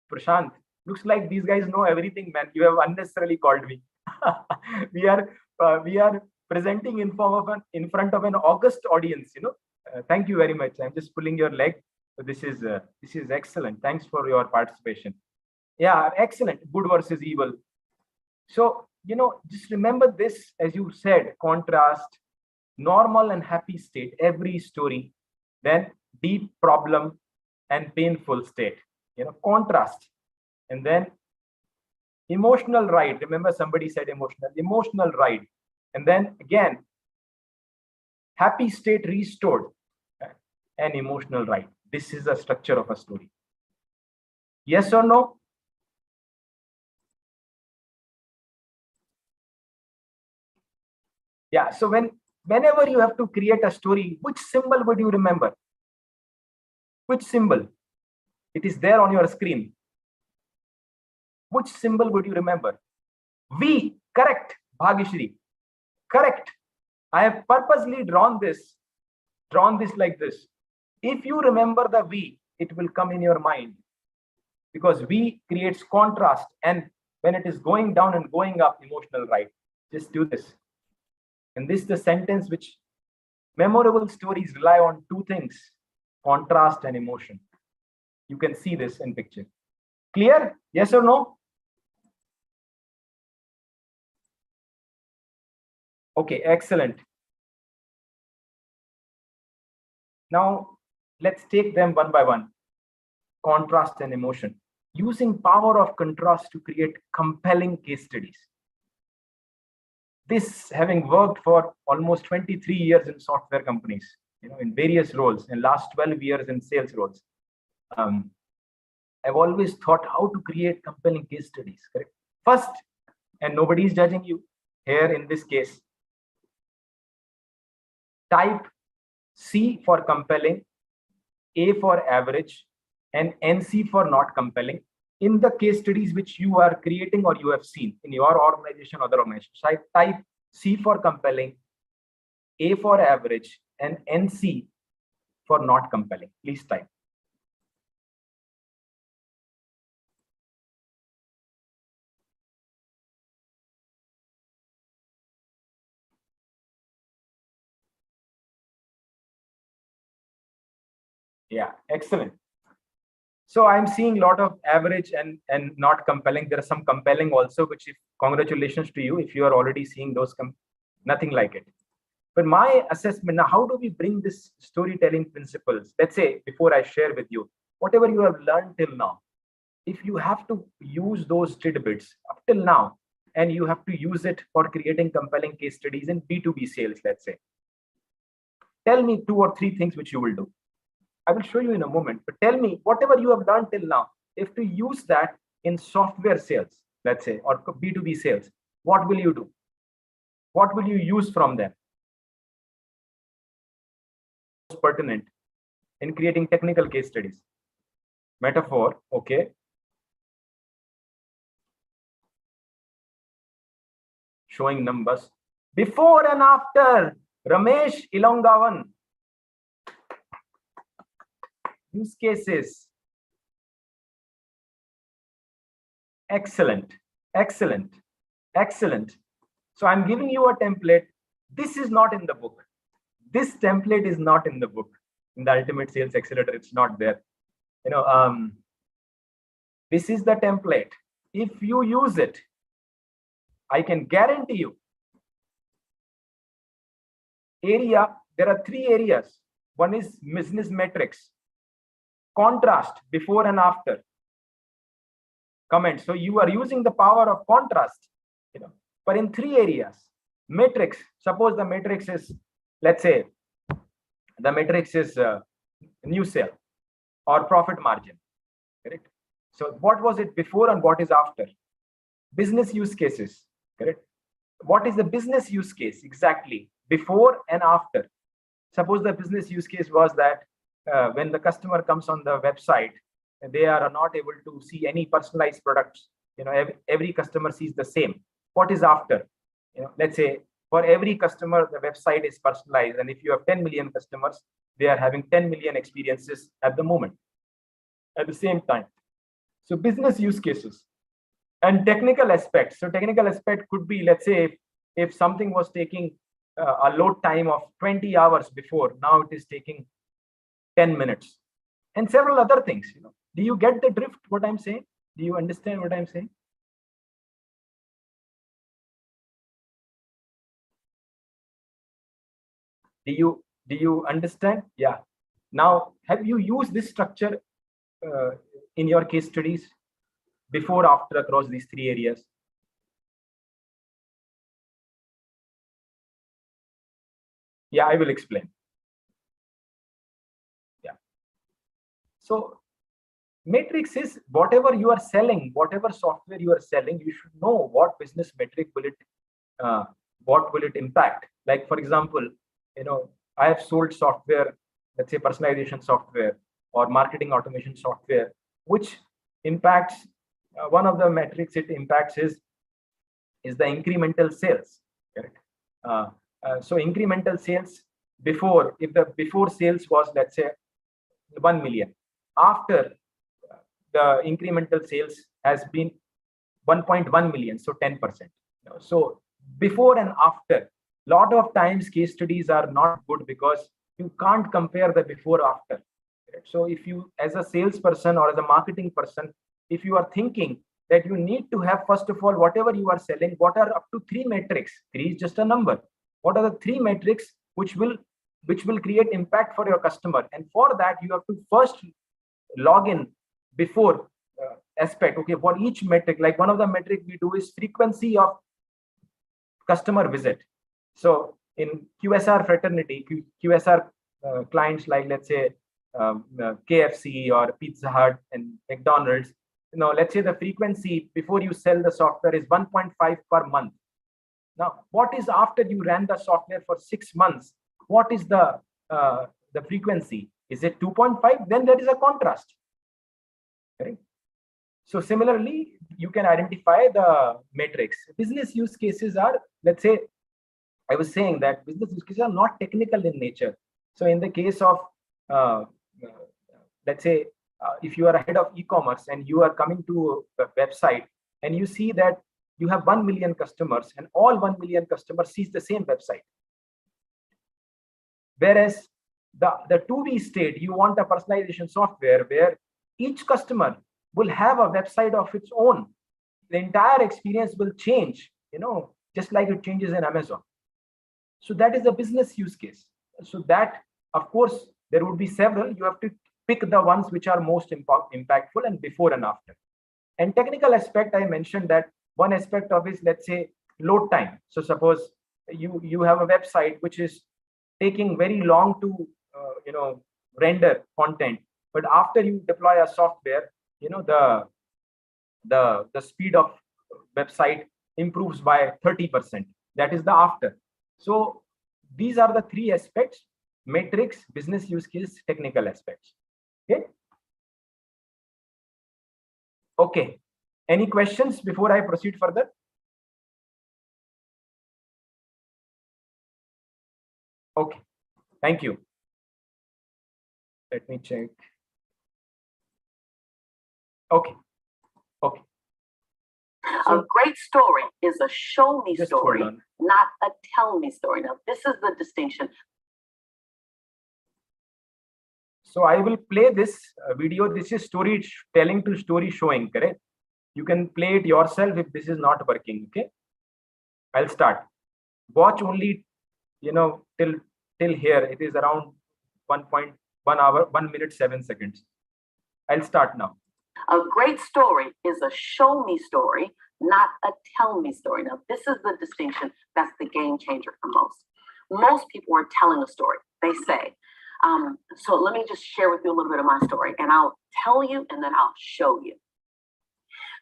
Prashant? Looks like these guys know everything, man. You have unnecessarily called me. we are presenting in front of an august audience. Thank you very much. I'm just pulling your leg. So this is excellent. Thanks for your participation. Yeah, excellent. Good versus evil. So just remember this, as you said: contrast, normal and happy state, every story, then deep problem and painful state. Contrast. And then emotional ride. Remember, somebody said emotional ride. And then again, happy state restored. and emotional right. This is the structure of a story. Yes or no? Yeah, so whenever you have to create a story, which symbol would you remember? Which symbol? It is there on your screen. Which symbol would you remember? V, correct, Bhagishri, correct. I have purposely drawn this like this. If you remember the V, it will come in your mind, because V creates contrast, and when it is going down and going up, emotional right. Just do this. And this is the sentence which memorable stories rely on two things: contrast and emotion. You can see this in picture. Clear? Yes or no? Okay, excellent. Now let's take them one by one. Contrast and emotion. Using power of contrast to create compelling case studies. This, having worked for almost 23 years in software companies, in various roles, and last 12 years in sales roles, I've always thought how to create compelling case studies, correct? First, and nobody is judging you here in this case, type C for compelling, A for average, and NC for not compelling in the case studies which you are creating or you have seen in your organization or other organization. So I type C for compelling, A for average, and NC for not compelling. Please type. Yeah, excellent. So I'm seeing a lot of average and not compelling. There are some compelling also, which if congratulations to you if you are already seeing those, nothing like it. But my assessment now, how do we bring this storytelling principles? Let's say before I share with you whatever you have learned till now, if you have to use those tidbits up till now, and you have to use it for creating compelling case studies in B2B sales, let's say, tell me 2 or 3 things which you will do. I will show you in a moment, but tell me whatever you have done till now, if to use that in software sales, let's say, or B2B sales, what will you do? What will you use from them? Pertinent in creating technical case studies. Metaphor, okay. Showing numbers. Before and after, Ramesh Ilongavan. Use cases. Excellent, excellent, excellent. So I'm giving you a template. This is not in the book. This template is not in the book. In the Ultimate Sales Accelerator, it's not there. This is the template. If you use it, I can guarantee you, there are 3 areas. One is business metrics, contrast, before and after, comment. So you are using the power of contrast, but in 3 areas. Matrix, suppose the matrix is, let's say, the matrix is new sale or profit margin, correct? So what was it before and what is after? Business use cases, correct? What is the business use case exactly before and after? Suppose the business use case was that when the customer comes on the website, they are not able to see any personalized products. Every customer sees the same. What is after? Let's say for every customer, the website is personalized. And if you have 10 million customers, they are having 10 million experiences at the moment, at the same time. So business use cases and technical aspects. So technical aspect could be, let's say, if something was taking a load time of 20 hours before, now it is taking 10 minutes and several other things. Do you get the drift what I'm saying? Do you understand what I'm saying? Do you understand? Yeah. Now, have you used this structure in your case studies before, after, across these 3 areas? Yeah, I will explain. So matrix is whatever you are selling, whatever software you are selling, you should know what business metric will it, what will it impact. Like for example, I have sold software, let's say personalization software or marketing automation software, which impacts, one of the metrics it impacts is the incremental sales, correct? So incremental sales before, if the before sales was, let's say 1 million, after the incremental sales has been 1.1 million, so 10%. So before and after, lot of times case studies are not good because you can't compare the before after. So if you, as a salesperson or as a marketing person, if you are thinking that you need to have, first of all, whatever you are selling, what are up to 3 metrics? 3 is just a number. What are the 3 metrics which will create impact for your customer? And for that, you have to first log in before aspect. Okay, for each metric, like one of the metric we do is frequency of customer visit. So in QSR fraternity, QSR clients like, let's say KFC or Pizza Hut and McDonald's, let's say the frequency before you sell the software is 1.5 per month. Now, what is after you ran the software for 6 months? What is the frequency? Is it 2.5? Then there is a contrast. Right? So similarly, you can identify the matrix. Business use cases are, let's say, I was saying that business use cases are not technical in nature. So in the case of, let's say, if you are a head of e-commerce and you are coming to a website and you see that you have 1 million customers and all 1 million customers sees the same website. Whereas the 2V state, you want a personalization software where each customer will have a website of its own. The entire experience will change, just like it changes in Amazon. So that is the business use case. So that, of course, there would be several. You have to pick the ones which are most impactful and before and after. And technical aspect, I mentioned that one aspect of is, let's say, load time. So suppose you have a website which is taking very long to render content, but after you deploy a software, the speed of website improves by 30%. That is the after. So these are the 3 aspects: matrix, business use case, technical aspects. Okay. Any questions before I proceed further? Okay. Thank you. Let me check. Okay. Okay. A great story is a show me Just story, hold on. not a tell me story. Now, this is the distinction. So I will play this video. This is story telling to story showing, correct? You can play it yourself if this is not working. Okay. I'll start. Watch only, till here. It is around 1.1 hour, 1 minute, 7 seconds. I'll start now. A great story is a show me story, not a tell me story. Now, this is the distinction that's the game changer for most. Most people are telling a story. They say, so let me just share with you a little bit of my story, and I'll tell you and then I'll show you.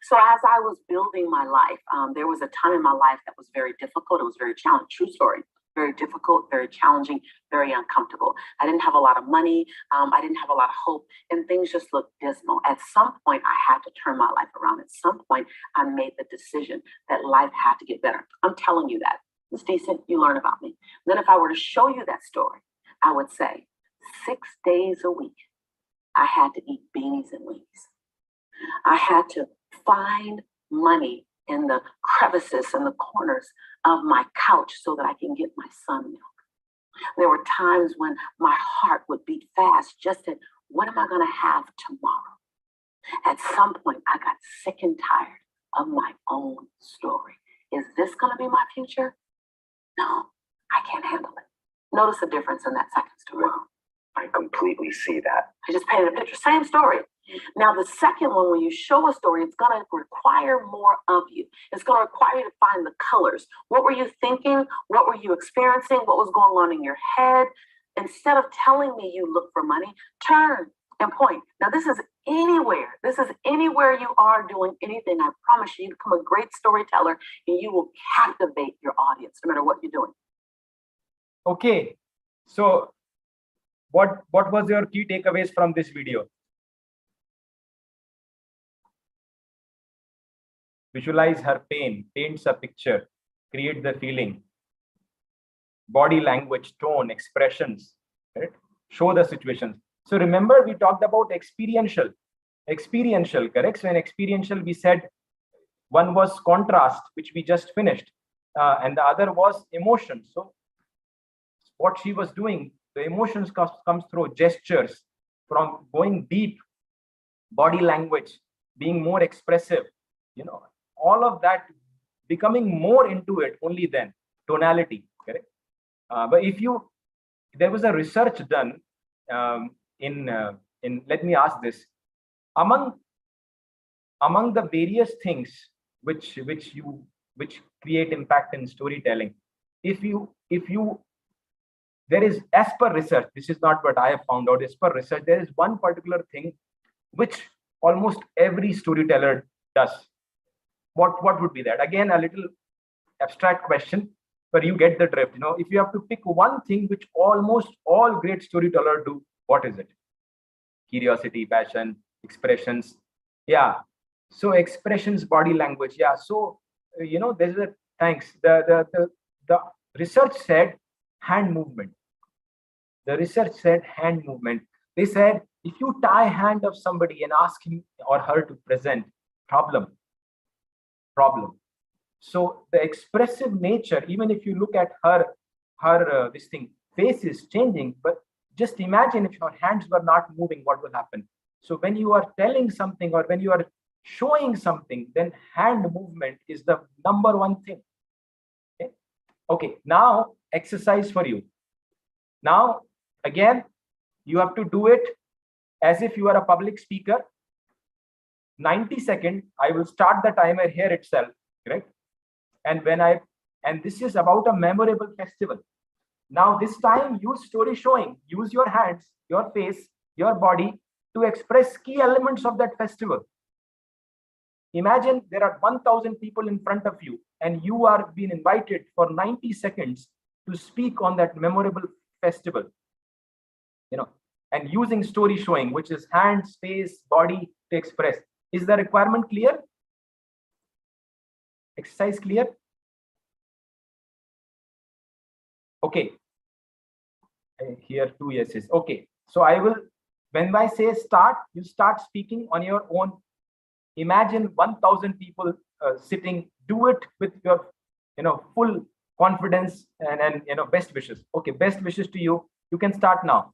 So as I was building my life, there was a time in my life that was very difficult. It was very challenging. True story. Very difficult, very challenging, very uncomfortable. I didn't have a lot of money. I didn't have a lot of hope, and things just looked dismal. At some point, I had to turn my life around. At some point, I made the decision that life had to get better. I'm telling you that. It's decent. You learn about me. Then if I were to show you that story, I would say 6 days a week, I had to eat beanies and wings. I had to find money in the crevices and the corners of my couch so that I can get my son milk. There were times when my heart would beat fast just at what am I going to have tomorrow? At some point, I got sick and tired of my own story. Is this going to be my future? No, I can't handle it. Notice the difference in that second story. I completely see that. I just painted a picture, same story. Now, the second one, when you show a story, it's going to require more of you. It's going to require you to find the colors. What were you thinking? What were you experiencing? What was going on in your head? Instead of telling me you look for money, turn and point. Now, this is anywhere. This is anywhere you are doing anything. I promise you, you become a great storyteller and you will captivate your audience no matter what you're doing. Okay. So what was your key takeaways from this video? Visualize her pain, paints a picture, create the feeling, body language, tone, expressions, right? Show the situations. So remember, we talked about experiential, correct? So in experiential, we said one was contrast, which we just finished, and the other was emotion. So what she was doing, the emotions comes through gestures, from going deep, body language, being more expressive, all of that, becoming more into it only then, tonality, correct? But there was a research done in let me ask this, among the various things which create impact in storytelling, if you there is, as per research, this is not what I have found out, as per research, there is one particular thing which almost every storyteller does. What would be that? Again, a little abstract question, but you get the drift. If you have to pick one thing which almost all great storytellers do, what is it? Curiosity, passion, expressions. Yeah. So expressions, body language. Yeah. So there's a thanks. The research said hand movement. The research said hand movement. They said if you tie hand of somebody and ask him or her to present, problem. So the expressive nature, even if you look at her this thing, face is changing, but just imagine if your hands were not moving, what will happen? So when you are telling something or when you are showing something, then hand movement is the number one thing. Okay, now exercise for you. Now, again, you have to do it as if you are a public speaker. 90 seconds, I will start the timer here itself, correct? And this is about a memorable festival. Now, this time, use story showing. Use your hands, your face, your body to express key elements of that festival. Imagine there are 1,000 people in front of you, and you are being invited for 90 seconds to speak on that memorable festival. And using story showing, which is hands, face, body to express. Is the requirement clear? Exercise clear? Okay. I hear 2 yeses. Okay. So when I say start, you start speaking on your own. Imagine 1,000 people sitting. Do it with your, full confidence and best wishes. Okay. Best wishes to you. You can start now.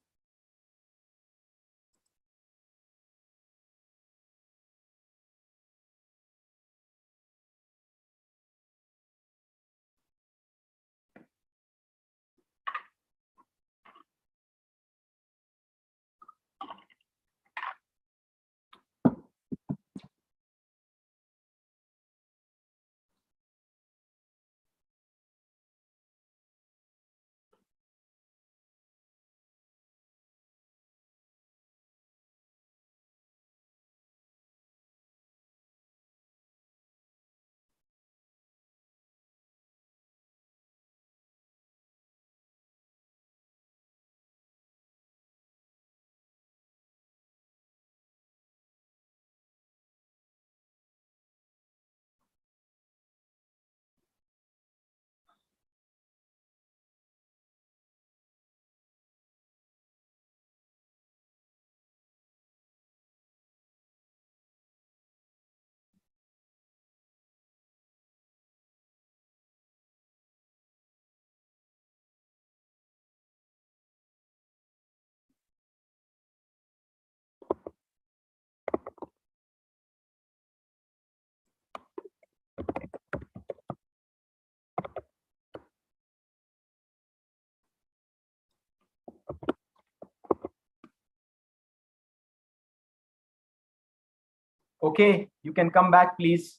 Okay, you can come back, please.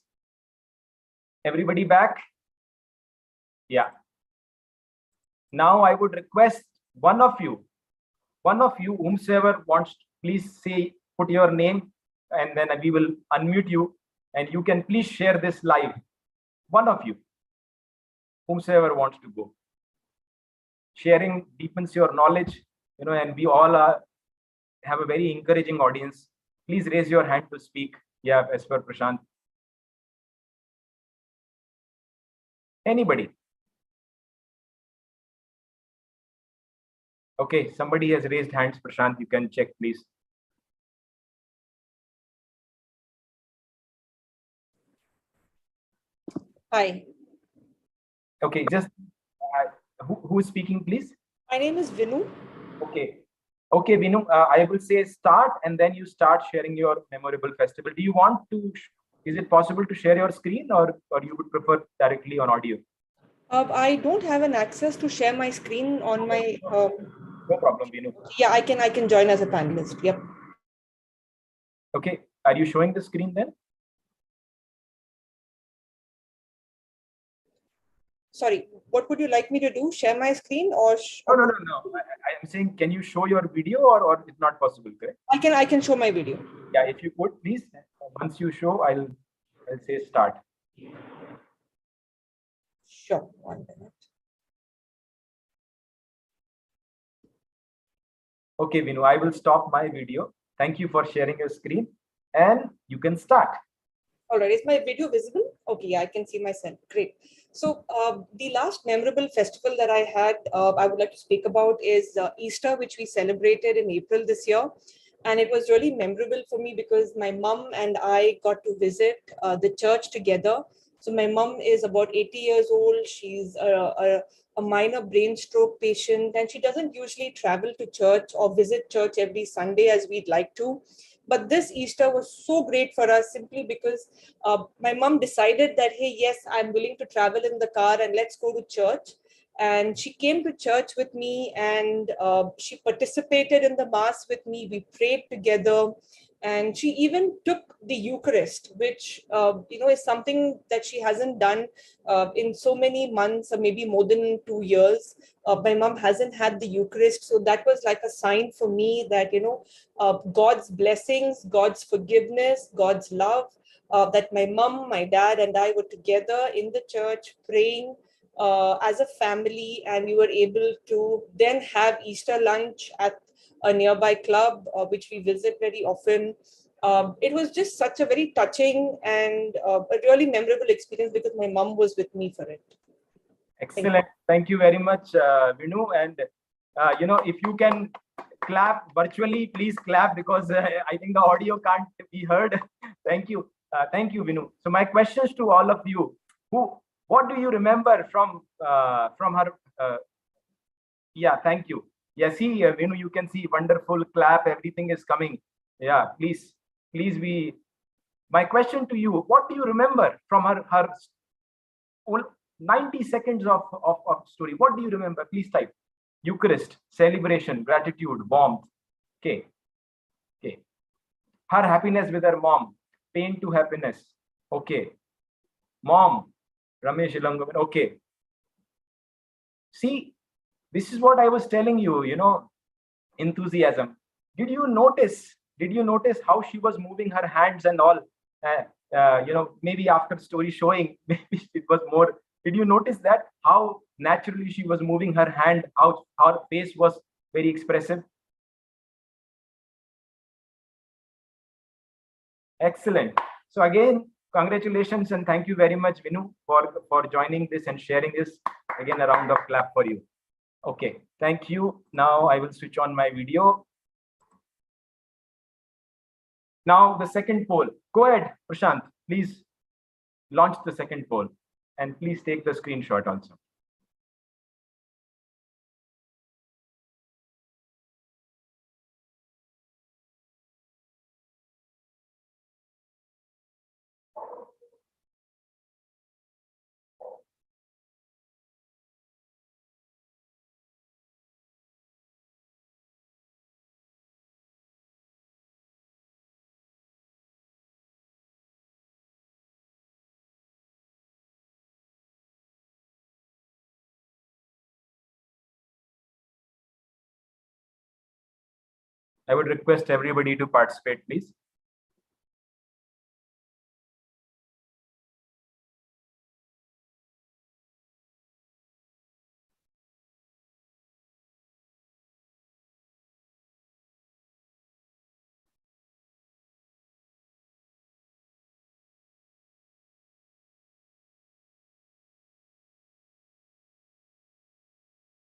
Everybody back? Yeah. Now I would request one of you, whomsoever wants please put your name, and then we will unmute you, and you can please share this live. One of you, whomsoever wants to go. Sharing deepens your knowledge, and we all have a very encouraging audience. Please raise your hand to speak. Yeah, as per Prashant. Anybody? Okay, somebody has raised hands. Prashant, you can check, please. Hi. Okay, just who is speaking, please? My name is Vinu. Okay, Vinu, I will say start, and then you start sharing your memorable festival. Do you want to, is it possible to share your screen, or you would prefer directly on audio? I don't have an access to share my screen on my. No problem, Vinu. Yeah, I can join as a panelist. Yep. Okay, are you showing the screen then? Sorry, what would you like me to do? Share my screen or? No. I am saying, can you show your video, or it's not possible, correct? I can show my video. Yeah, if you could, please. Once you show, I'll say start. Sure. 1 minute. Okay, Vinu, I will stop my video. Thank you for sharing your screen, and you can start. All right, is my video visible? Okay, yeah, I can see myself. Great. So the last memorable festival that I had, I would like to speak about is Easter, which we celebrated in April this year. And it was really memorable for me because my mom and I got to visit the church together. So my mom is about 80 years old. She's a minor brain stroke patient, and she doesn't usually travel to church or visit church every Sunday as we'd like to. But this Easter was so great for us simply because my mom decided that, hey, yes, I'm willing to travel in the car and let's go to church. And she came to church with me, and she participated in the mass with me. We prayed together, and she even took the Eucharist, which is something that she hasn't done in so many months, or maybe more than 2 years. My mom hasn't had the Eucharist, so that was like a sign for me that God's blessings, God's forgiveness, God's love. That my mom, my dad, and I were together in the church praying as a family, and we were able to then have Easter lunch at a nearby club, which we visit very often. It was just such a very touching and a really memorable experience because my mom was with me for it. Excellent. Thank you very much, Vinu. And if you can clap virtually, please clap, because I think the audio can't be heard. Thank you. Thank you, Vinu. So my questions to all of you: what do you remember from her? Yeah, thank you. Yeah, see, Vinu, you can see wonderful clap. Everything is coming. Yeah, please be. My question to you: what do you remember from her 90 seconds of story? What do you remember? Please type. Eucharist, celebration, gratitude, warmth. Okay. Her happiness with her mom, pain to happiness. Okay. Mom, Ramesh Ilangovan. Okay. See, this is what I was telling you, enthusiasm. Did you notice how she was moving her hands and all? Maybe after story showing, maybe it was more. Did you notice that how naturally she was moving her hand, how her face was very expressive? Excellent. So again, congratulations and thank you very much, Vinu, for joining this and sharing this. Again, a round of clap for you. Okay, thank you. Now I will switch on my video. Now the second poll. Go ahead, Prashant. Please launch the second poll, and please take the screenshot also. I would request everybody to participate, please.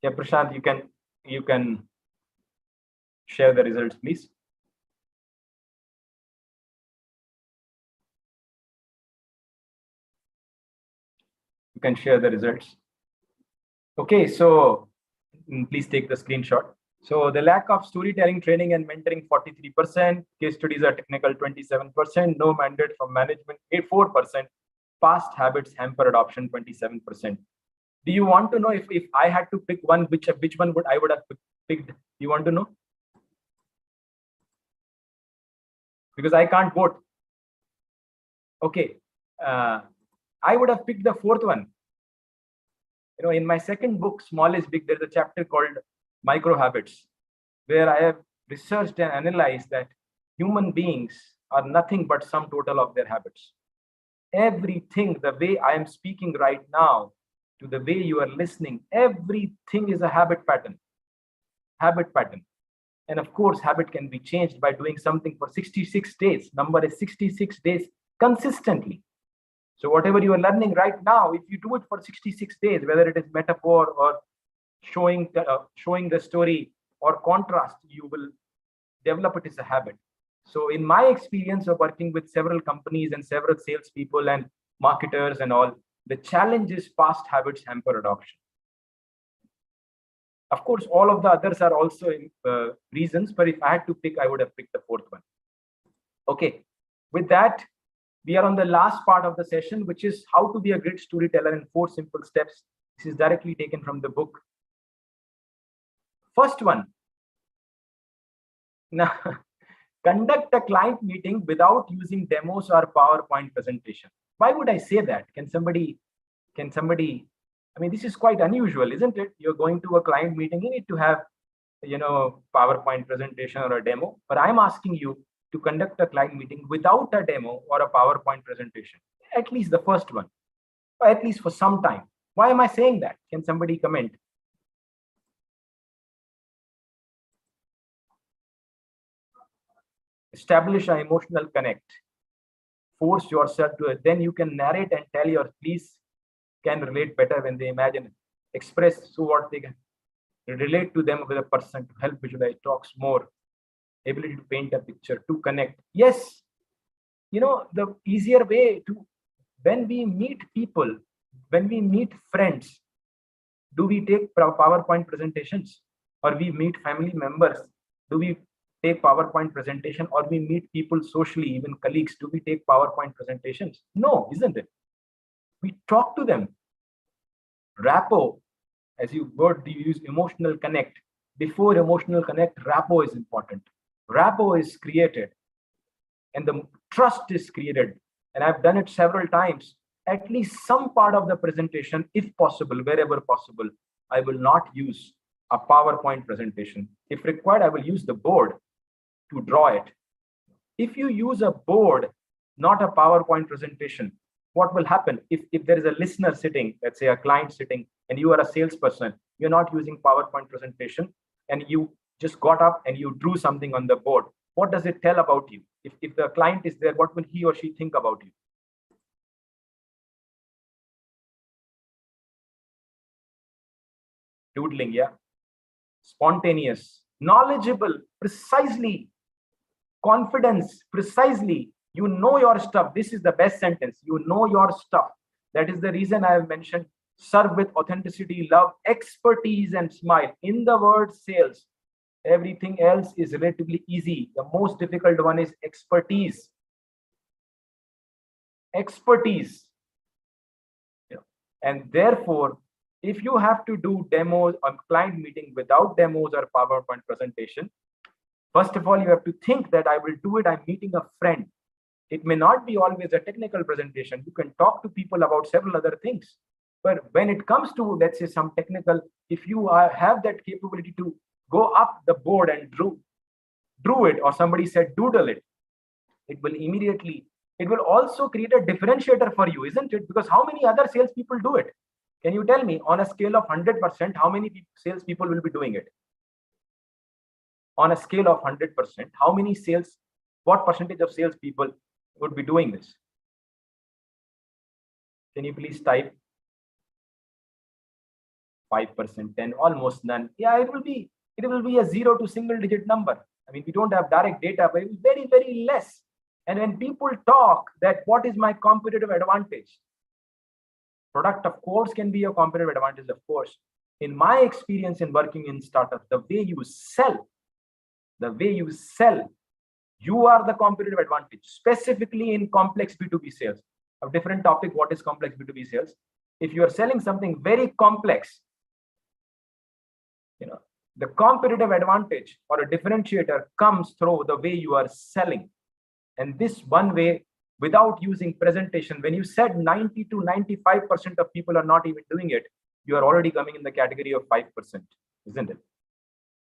Yeah, Prashant, you can share the results, please. You can share the results. Okay, so please take the screenshot. So the lack of storytelling training and mentoring 43%, case studies are technical 27%, no mandate from management 4%, past habits hamper adoption 27%. Do you want to know if I had to pick one, which one I would have picked? You want to know? Because I can't vote. Okay, I would have picked the fourth one. You know, in my second book, Small is Big, there's a chapter called Micro Habits, where I have researched and analyzed that human beings are nothing but sum total of their habits. Everything, the way I am speaking right now, to the way you are listening, everything is a habit pattern. Habit pattern. And of course, habit can be changed by doing something for 66 days. Number is 66 days consistently. So whatever you are learning right now, if you do it for 66 days, whether it is metaphor or showing the story or contrast, you will develop it as a habit. So in my experience of working with several companies and several salespeople and marketers and all, the challenge is past habits hamper adoption. Of course, all of the others are also reasons, but if I had to pick, I would have picked the fourth one. Okay, with that, we are on the last part of the session, which is how to be a great storyteller in 4 simple steps. This is directly taken from the book. First one. Now, conduct a client meeting without using demos or PowerPoint presentation. Why would I say that? Can somebody, I mean, this is quite unusual, isn't it? You're going to a client meeting, you need to have, you know, PowerPoint presentation or a demo, but I'm asking you to conduct a client meeting without a demo or a PowerPoint presentation, at least the first one, or at least for some time. Why am I saying that? Can somebody comment? Establish an emotional connect. Force yourself to it. Then you can narrate and tell your please can relate better when they imagine it. Express so what they can relate to them with a person to help visualize, talks more, ability to paint a picture, to connect. Yes, you know, the easier way to, when we meet people, when we meet friends, do we take PowerPoint presentations? Or we meet family members, do we take PowerPoint presentation? Or we meet people socially, even colleagues, do we take PowerPoint presentations? No, isn't it? We talk to them. Rapport, as you use emotional connect. Before emotional connect, rapport is important. Rapport is created and the trust is created. And I've done it several times. At least some part of the presentation, if possible, wherever possible, I will not use a PowerPoint presentation. If required, I will use the board to draw it. If you use a board, not a PowerPoint presentation, what will happen if there is a listener sitting, let's say a client sitting, and you are a salesperson, you're not using PowerPoint presentation, and you just got up and you drew something on the board. What does it tell about you? If the client is there, what will he or she think about you? Doodling, yeah. Spontaneous, knowledgeable, precisely, confidence, precisely. You know your stuff. This is the best sentence. You know your stuff. That is the reason I have mentioned serve with authenticity, love, expertise, and smile. In the word sales, everything else is relatively easy. The most difficult one is expertise. Expertise. Yeah. And therefore, if you have to do demos on client meeting without demos or PowerPoint presentation, first of all, you have to think that I will do it. I'm meeting a friend. It may not be always a technical presentation. You can talk to people about several other things. But when it comes to, let's say, some technical, if you have that capability to go up the board and drew it or somebody said doodle it, it will also create a differentiator for you, isn't it? Because how many other salespeople do it? Can you tell me on a scale of 100%, how many salespeople will be doing it? On a scale of 100%, what percentage of salespeople would be doing this? Can you please type? 5%, 10, almost none. Yeah, it will be a 0 to single digit number. I mean, we don't have direct data, but it's very, very less. And when people talk that what is my competitive advantage? Product, of course, can be a competitive advantage, of course. In my experience in working in startups, the way you sell, you are the competitive advantage, specifically in complex B2B sales. A different topic, what is complex B2B sales? If you are selling something very complex, the competitive advantage or a differentiator comes through the way you are selling. And this one way, without using presentation, when you said 90 to 95% of people are not even doing it, you are already coming in the category of 5%, isn't it?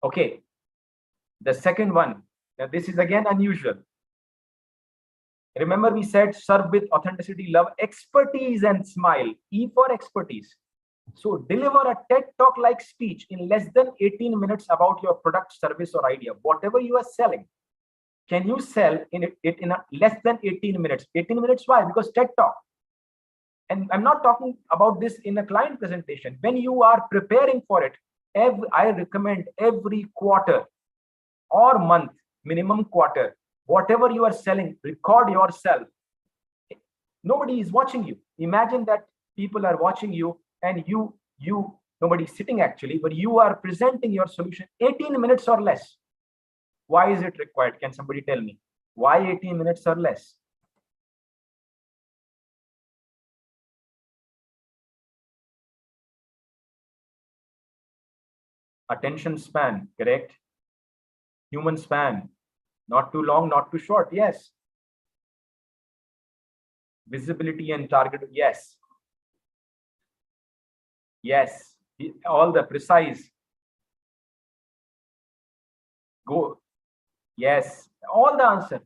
Okay. The second one, now this is again unusual. Remember, we said serve with authenticity, love, expertise, and smile. E for expertise. So deliver a TED Talk like speech in less than 18 minutes about your product, service, or idea. Whatever you are selling, can you sell it in less than 18 minutes? 18 minutes, why? Because TED Talk. And I'm not talking about this in a client presentation. When you are preparing for it, I recommend every quarter or month, minimum quarter, whatever you are selling, record yourself. Nobody is watching you. Imagine that people are watching you and nobody's sitting actually, but you are presenting your solution 18 minutes or less. Why is it required? Can somebody tell me? Why 18 minutes or less? Attention span, correct? Human span, not too long, not too short. Yes. Visibility and target. Yes. Yes. All the precise. Go. Yes. All the answer.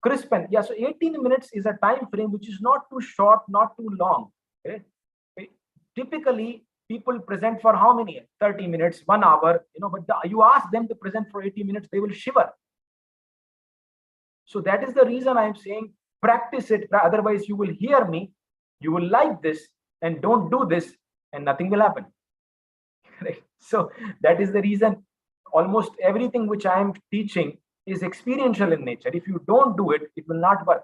Crisp and yeah. So 18 minutes is a time frame which is not too short, not too long. Okay? Typically, people present for how many? 30 minutes, 1 hour. But you ask them to present for 80 minutes, they will shiver. So that is the reason I'm saying practice it. Otherwise, you will hear me, you will like this, and don't do this, and nothing will happen. So that is the reason almost everything which I am teaching is experiential in nature. If you don't do it, it will not work.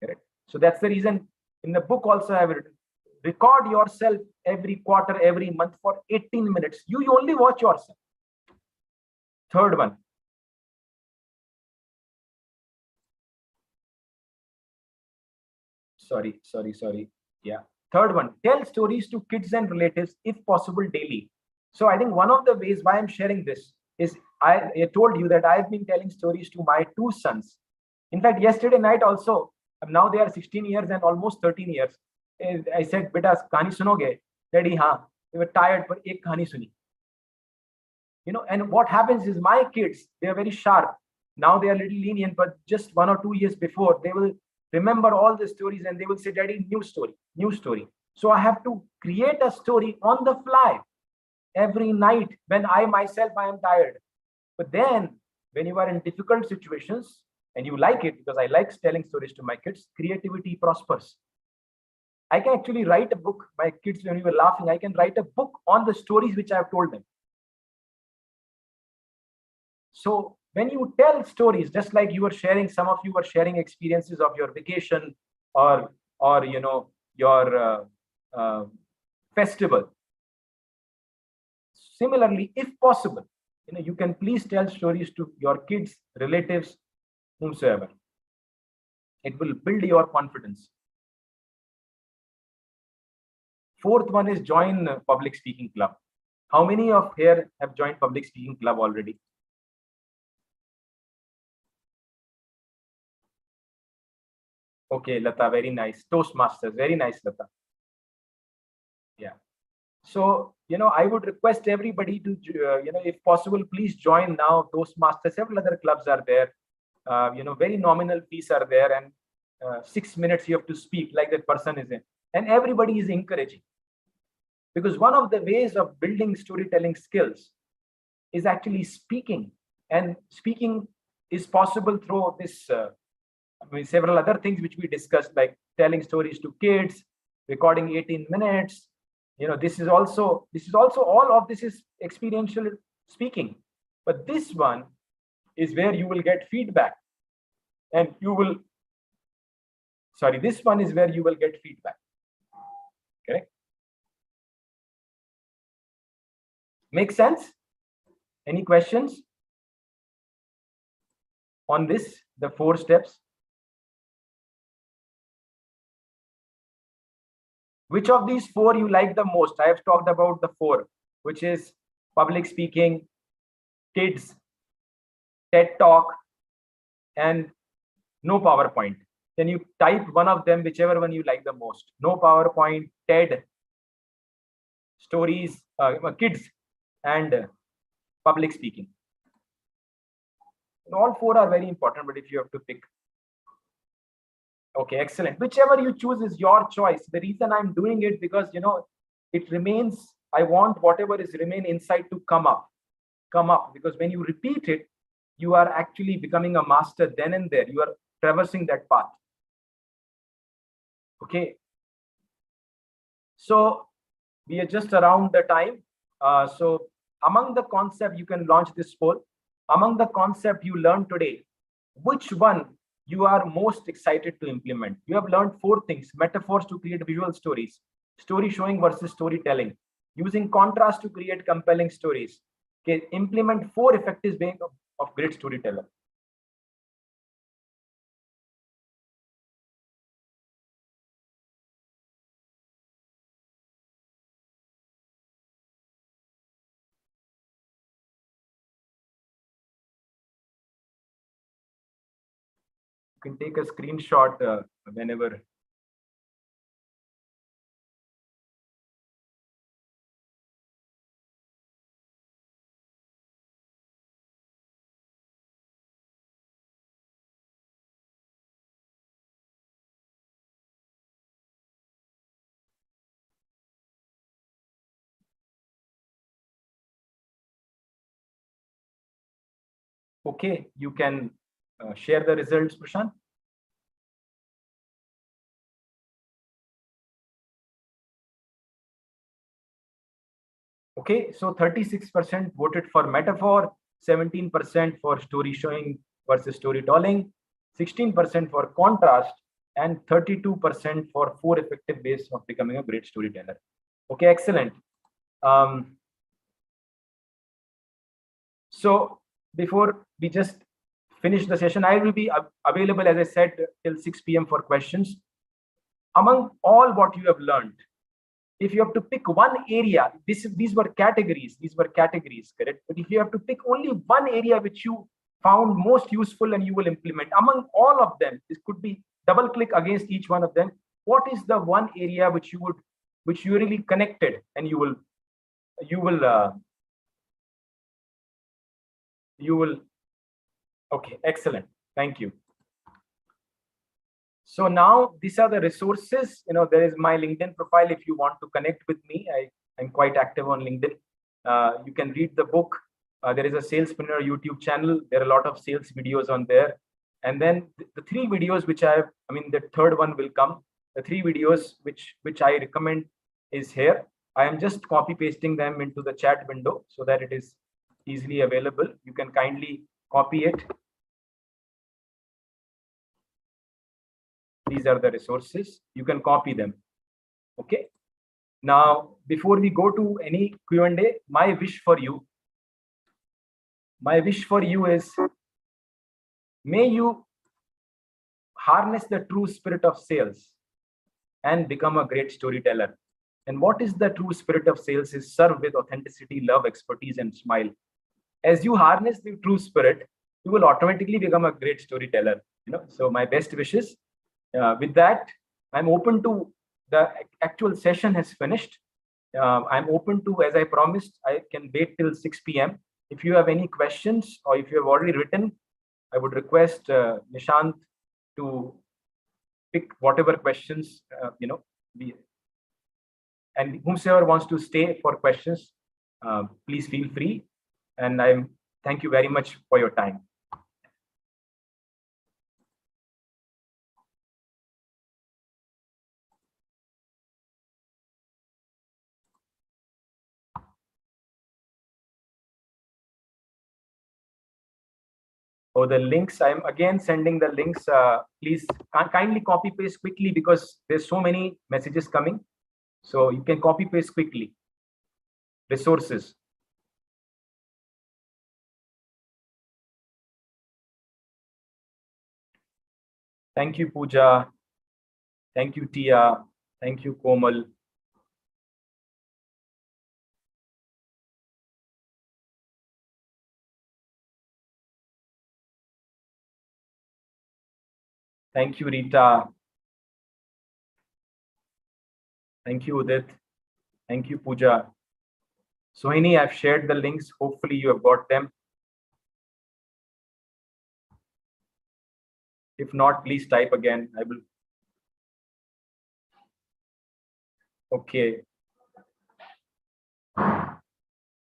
Correct? So that's the reason in the book also I have written, record yourself every quarter, every month for 18 minutes. You only watch yourself. Third one. Sorry. Yeah. Third one, tell stories to kids and relatives if possible daily. So I think one of the ways why I'm sharing this is I told you that I've been telling stories to my 2 sons. In fact, yesterday night also, now they are 16 years and almost 13 years. I said, beta, kahani sunoge? Daddy, haan. They were tired, but ek kahani suni. And what happens is my kids, they are very sharp. Now they are a little lenient, but just 1 or 2 years before, they will remember all the stories and they will say, Daddy, new story. So I have to create a story on the fly every night when I am tired. But then when you are in difficult situations and you like it, because I like telling stories to my kids, creativity prospers. I can actually write a book. My kids, when we were laughing, I can write a book on the stories which I have told them. So when you tell stories, just like you were sharing, some of you were sharing experiences of your vacation or your festival. Similarly, if possible, you can please tell stories to your kids, relatives, whomsoever. It will build your confidence. Fourth one is join public speaking club. How many of here have joined public speaking club already? Okay, Lata, very nice. Toastmasters, very nice, Lata. Yeah. So, I would request everybody to, if possible, please join now. Toastmasters, several other clubs are there. Very nominal fees are there, and 6 minutes you have to speak like that person is in. And everybody is encouraging. Because one of the ways of building storytelling skills is actually speaking. And speaking is possible through this, several other things which we discussed, like telling stories to kids, recording 18 minutes. This is also all of this is experiential speaking. But this one is where you will get feedback. And this one is where you will get feedback. Correct? Make sense? Any questions on this, the 4 steps? Which of these 4 you like the most? I have talked about the 4, which is public speaking, kids, TED Talk, and no PowerPoint. Then you type one of them, whichever one you like the most. No PowerPoint, TED, stories, kids, and public speaking. And all 4 are very important, but if you have to pick. Okay, excellent. Whichever you choose is your choice. The reason I'm doing it because, it remains, I want whatever is remain inside to come up, because when you repeat it, you are actually becoming a master then and there. You are traversing that path. Okay. So we are just around the time. So among the concept, you can launch this poll. Among the concept you learned today, which one you are most excited to implement? You have learned 4 things: metaphors to create visual stories, story showing versus storytelling, using contrast to create compelling stories. Okay, implement 4 effective ways of great storyteller. You can take a screenshot whenever. Okay, you can share the results, Prashant. Okay, so 36% voted for metaphor, 17% for story showing versus storytelling, 16% for contrast, and 32% for 4 effective ways of becoming a great storyteller. Okay, excellent. So before we just finish the session, I will be available, as I said, till 6 p.m. for questions. Among all what you have learned, if you have to pick one area, these were categories, correct? But if you have to pick only one area which you found most useful and you will implement, among all of them, this could be double click against each one of them. What is the one area which you really connected and you will, okay, excellent. Thank you. So now these are the resources. There is my LinkedIn profile. If you want to connect with me, I'm quite active on LinkedIn. You can read the book. There is a Salespreneur YouTube channel. There are a lot of sales videos on there. And then the 3 videos which the third one will come. The 3 videos which I recommend is here. I am just copy pasting them into the chat window so that it is easily available. You can kindly copy it. These are the resources. You can copy them. Okay. Now, before we go to any Q&A, my wish for you is, may you harness the true spirit of sales and become a great storyteller. And what is the true spirit of sales is serve with authenticity, love, expertise, and smile. As you harness the true spirit, you will automatically become a great storyteller. So my best wishes. With that, I'm open to, the actual session has finished. I'm open to, as I promised, I can wait till 6 p.m. If you have any questions or if you have already written, I would request Nishant to pick whatever questions, and whomsoever wants to stay for questions, please feel free. And thank you very much for your time. Oh, the links, I'm again sending the links. Please kindly copy paste quickly because there's so many messages coming. So you can copy paste quickly. Resources. Thank you, Pooja. Thank you, Tia. Thank you, Komal. Thank you, Rita. Thank you, Udit. Thank you, Pooja. Sohini, I've shared the links. Hopefully you have got them. If not, please type again. I will. Okay.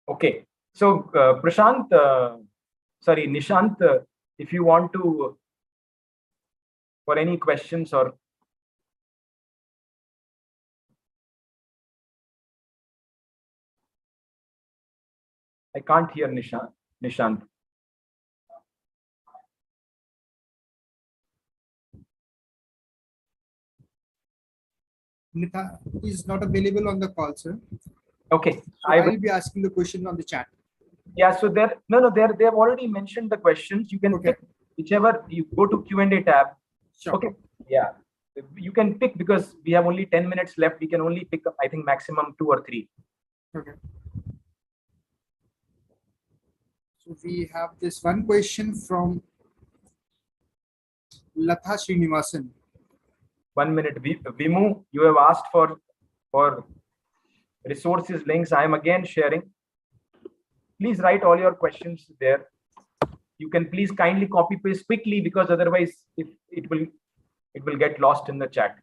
Okay. So Prashant, sorry, Nishant, if you want to, for any questions or. I can't hear Nishant. Nitha is not available on the call, sir. Okay. So I will be asking the question on the chat. Yeah, so they've already mentioned the questions. You can pick whichever. You go to Q&A tab. Sure. Okay. Yeah. You can pick because we have only 10 minutes left. We can only pick up, I think, maximum 2 or 3. Okay. So we have this one question from Latha Srinivasan. 1 minute. Vimu, you have asked for resources links. I am again sharing. Please write all your questions there. You can please kindly copy paste quickly because otherwise if it will get lost in the chat.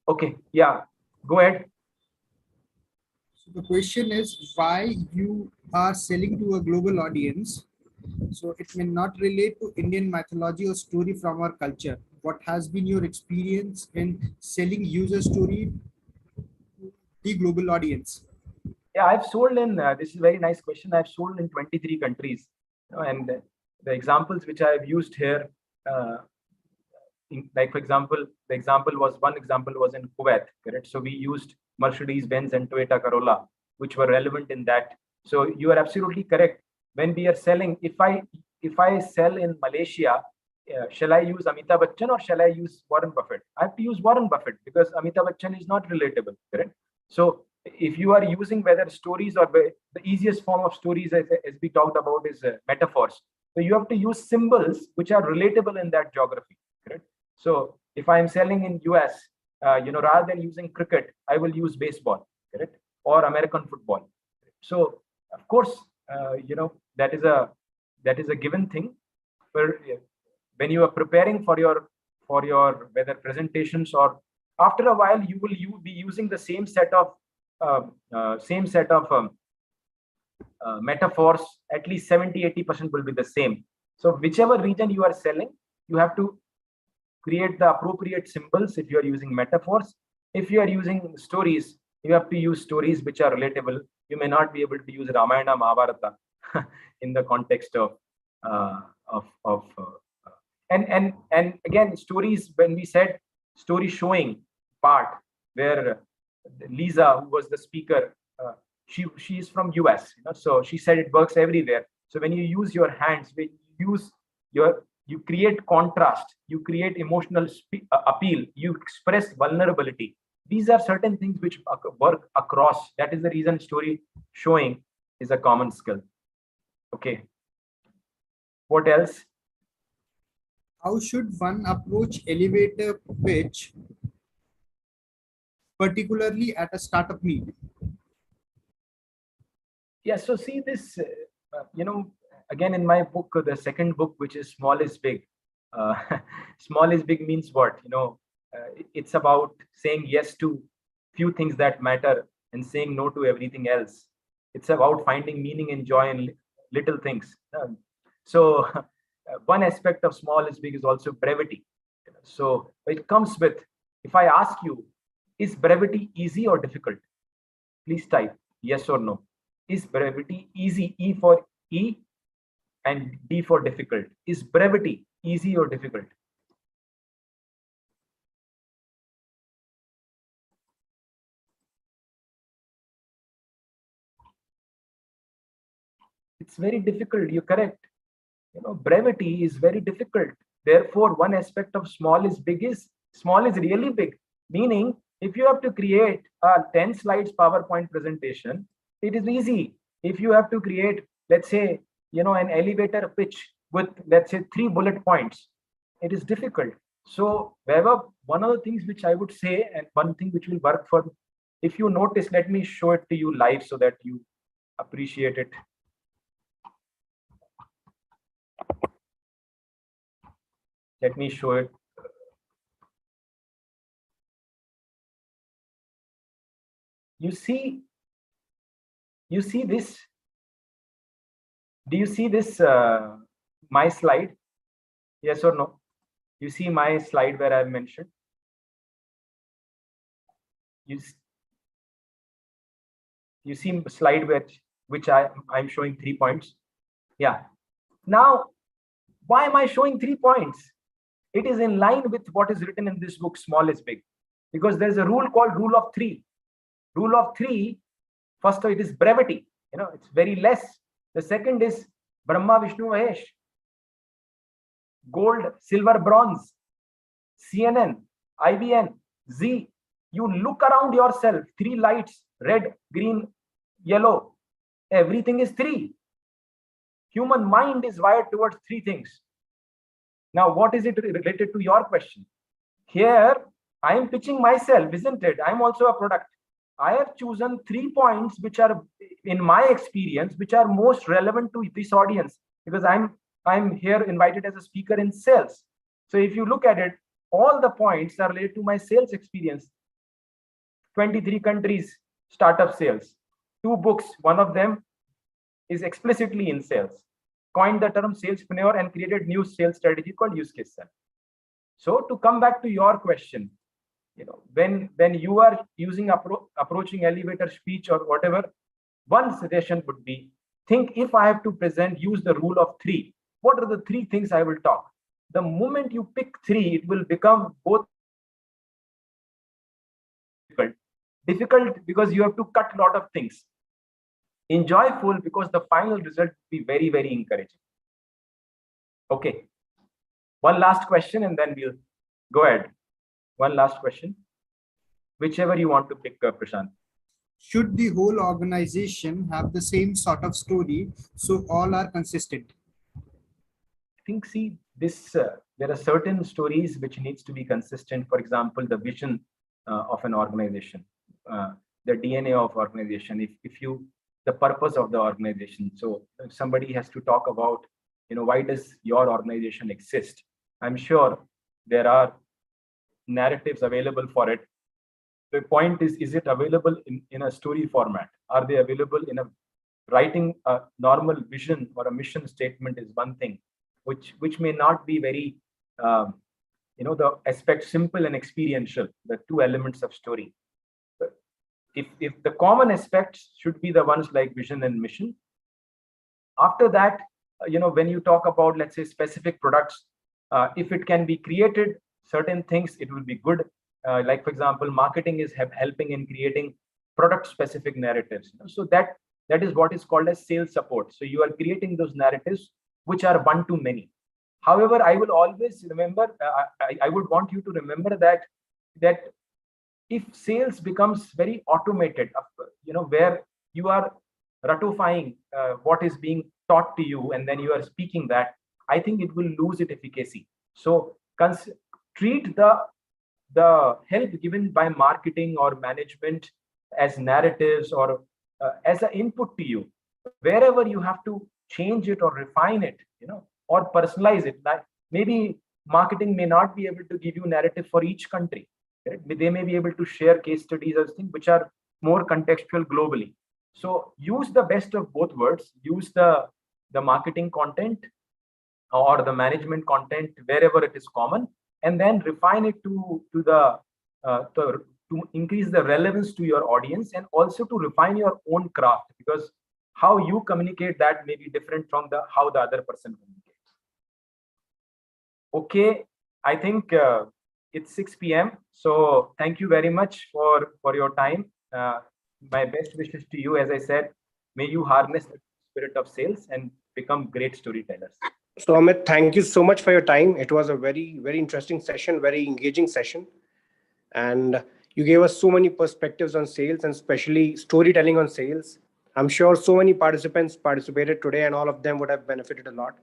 Okay, yeah, go ahead. So the question is why you are selling to a global audience. So it may not relate to Indian mythology or story from our culture. What has been your experience in selling user story to the global audience? Yeah, I've sold in, this is a very nice question. I've sold in 23 countries. And the examples which I've used here, like for example, one example was in Kuwait, correct? So we used Mercedes-Benz and Toyota Corolla, which were relevant in that. So you are absolutely correct. When we are selling, if I sell in Malaysia, shall I use Amitabh Bachchan or shall I use Warren Buffett? I have to use Warren Buffett because Amitabh Bachchan is not relatable, correct? So if you are using whether stories or the easiest form of stories, as we talked about, is metaphors. So you have to use symbols which are relatable in that geography, correct? So if I'm selling in US, rather than using cricket, I will use baseball, correct? Or American football. So of course, that is a given thing. But when you are preparing for your whether presentations or after a while, you will be using the same set of metaphors. At least 70-80% will be the same. So whichever region you are selling, you have to create the appropriate symbols if you are using metaphors. If you are using stories, you have to use stories which are relatable. You may not be able to use Ramayana, Mahabharata in the context of and again, stories, when we said story showing part, where Lisa, who was the speaker, she is from US, so she said it works everywhere. So when you use your hands, when you create contrast, you create emotional appeal, you express vulnerability. These are certain things which work across. That is the reason story showing is a common skill. Okay. What else? How should one approach elevator pitch, particularly at a startup meet? Yeah, so see this, again in my book, the second book, which is Small is Big. Uh, small is big means what? It's about saying yes to few things that matter and saying no to everything else. It's about finding meaning and joy in little things. So one aspect of small is big is also brevity. So it comes with, if I ask you, is brevity easy or difficult? Please type yes or no. Is brevity easy? E for E and D for difficult. Is brevity easy or difficult? It's very difficult. You're correct. Brevity is very difficult. Therefore, one aspect of small is big is small is really big. Meaning, if you have to create a 10 slides PowerPoint presentation, it is easy. If you have to create, let's say, an elevator pitch with, let's say, 3 bullet points, it is difficult. So, however, one of the things which I would say, and one thing which will work for, if you notice, let me show it to you live so that you appreciate it. Let me show it. You see this? Do you see this, my slide? Yes or no? You see my slide where I've mentioned? You see slide which I'm showing 3 points? Yeah. Now, why am I showing 3 points? It is in line with what is written in this book, Small is Big. Because there's a rule called rule of 3. Rule of 3, first it is brevity. It's very less. The second is Brahma, Vishnu, Mahesh. Gold, silver, bronze. CNN, IBN, Z. You look around yourself, 3 lights, red, green, yellow. Everything is 3. Human mind is wired towards 3 things. Now, what is it related to your question? Here, I am pitching myself, isn't it? I'm also a product. I have chosen 3 points which are, in my experience, which are most relevant to this audience, because I'm here invited as a speaker in sales. So if you look at it, all the points are related to my sales experience. 23 countries, startup sales, 2 books, one of them is explicitly in sales, coined the term salespreneur and created new sales strategy called use case sell. So to come back to your question, when you are using approaching elevator speech or whatever, one suggestion would be, think if I have to present, use the rule of 3. What are the 3 things I will talk? The moment you pick 3, it will become both difficult because you have to cut a lot of things. Enjoyful because the final result will be very, very encouraging. Okay. One last question and then we'll go ahead. One last question. Whichever you want to pick, Prashant. Should the whole organization have the same sort of story so all are consistent? I think, see, this there are certain stories which needs to be consistent. For example, the vision of an organization, the DNA of organization. The purpose of the organization. So if somebody has to talk about, why does your organization exist? I'm sure there are narratives available for it. The point is it available in a story format? Are they available in a writing? A normal vision or a mission statement is one thing, which may not be very, the aspect simple and experiential, the 2 elements of story. If the common aspects should be the ones like vision and mission. After that, when you talk about, let's say, specific products, if it can be created, certain things, it will be good. Like, for example, marketing is helping in creating product specific narratives. So that is what is called as sales support. So you are creating those narratives which are one to many. However, I will always remember, I would want you to remember that if sales becomes very automated, where you are ratifying what is being taught to you and then you are speaking that, I think it will lose its efficacy. So treat the help given by marketing or management as narratives or as an input to you. wherever you have to change it or refine it, or personalize it. Like maybe marketing may not be able to give you narrative for each country. Right? They may be able to share case studies or things which are more contextual globally. So use the best of both worlds. Use the marketing content or the management content wherever it is common, and then refine it to increase the relevance to your audience, and also to refine your own craft, because how you communicate that may be different from how the other person communicates. Okay, I think it's 6 p.m. So thank you very much for your time. My best wishes to you. As I said, may you harness the spirit of sales and become great storytellers. So Amit, thank you so much for your time. It was a very, very interesting session, very engaging session. And you gave us so many perspectives on sales, and especially storytelling on sales. I'm sure so many participants participated today, and all of them would have benefited a lot.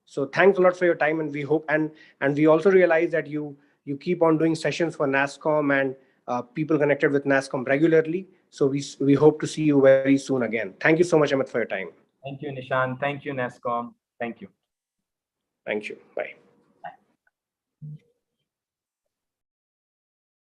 So thanks a lot for your time, and we hope, and we also realize that you keep on doing sessions for NASSCOM, and people connected with NASSCOM regularly. So we hope to see you very soon again. Thank you so much, Amit, for your time. Thank you, Nishan. Thank you, NASSCOM. Thank you. Thank you. Bye.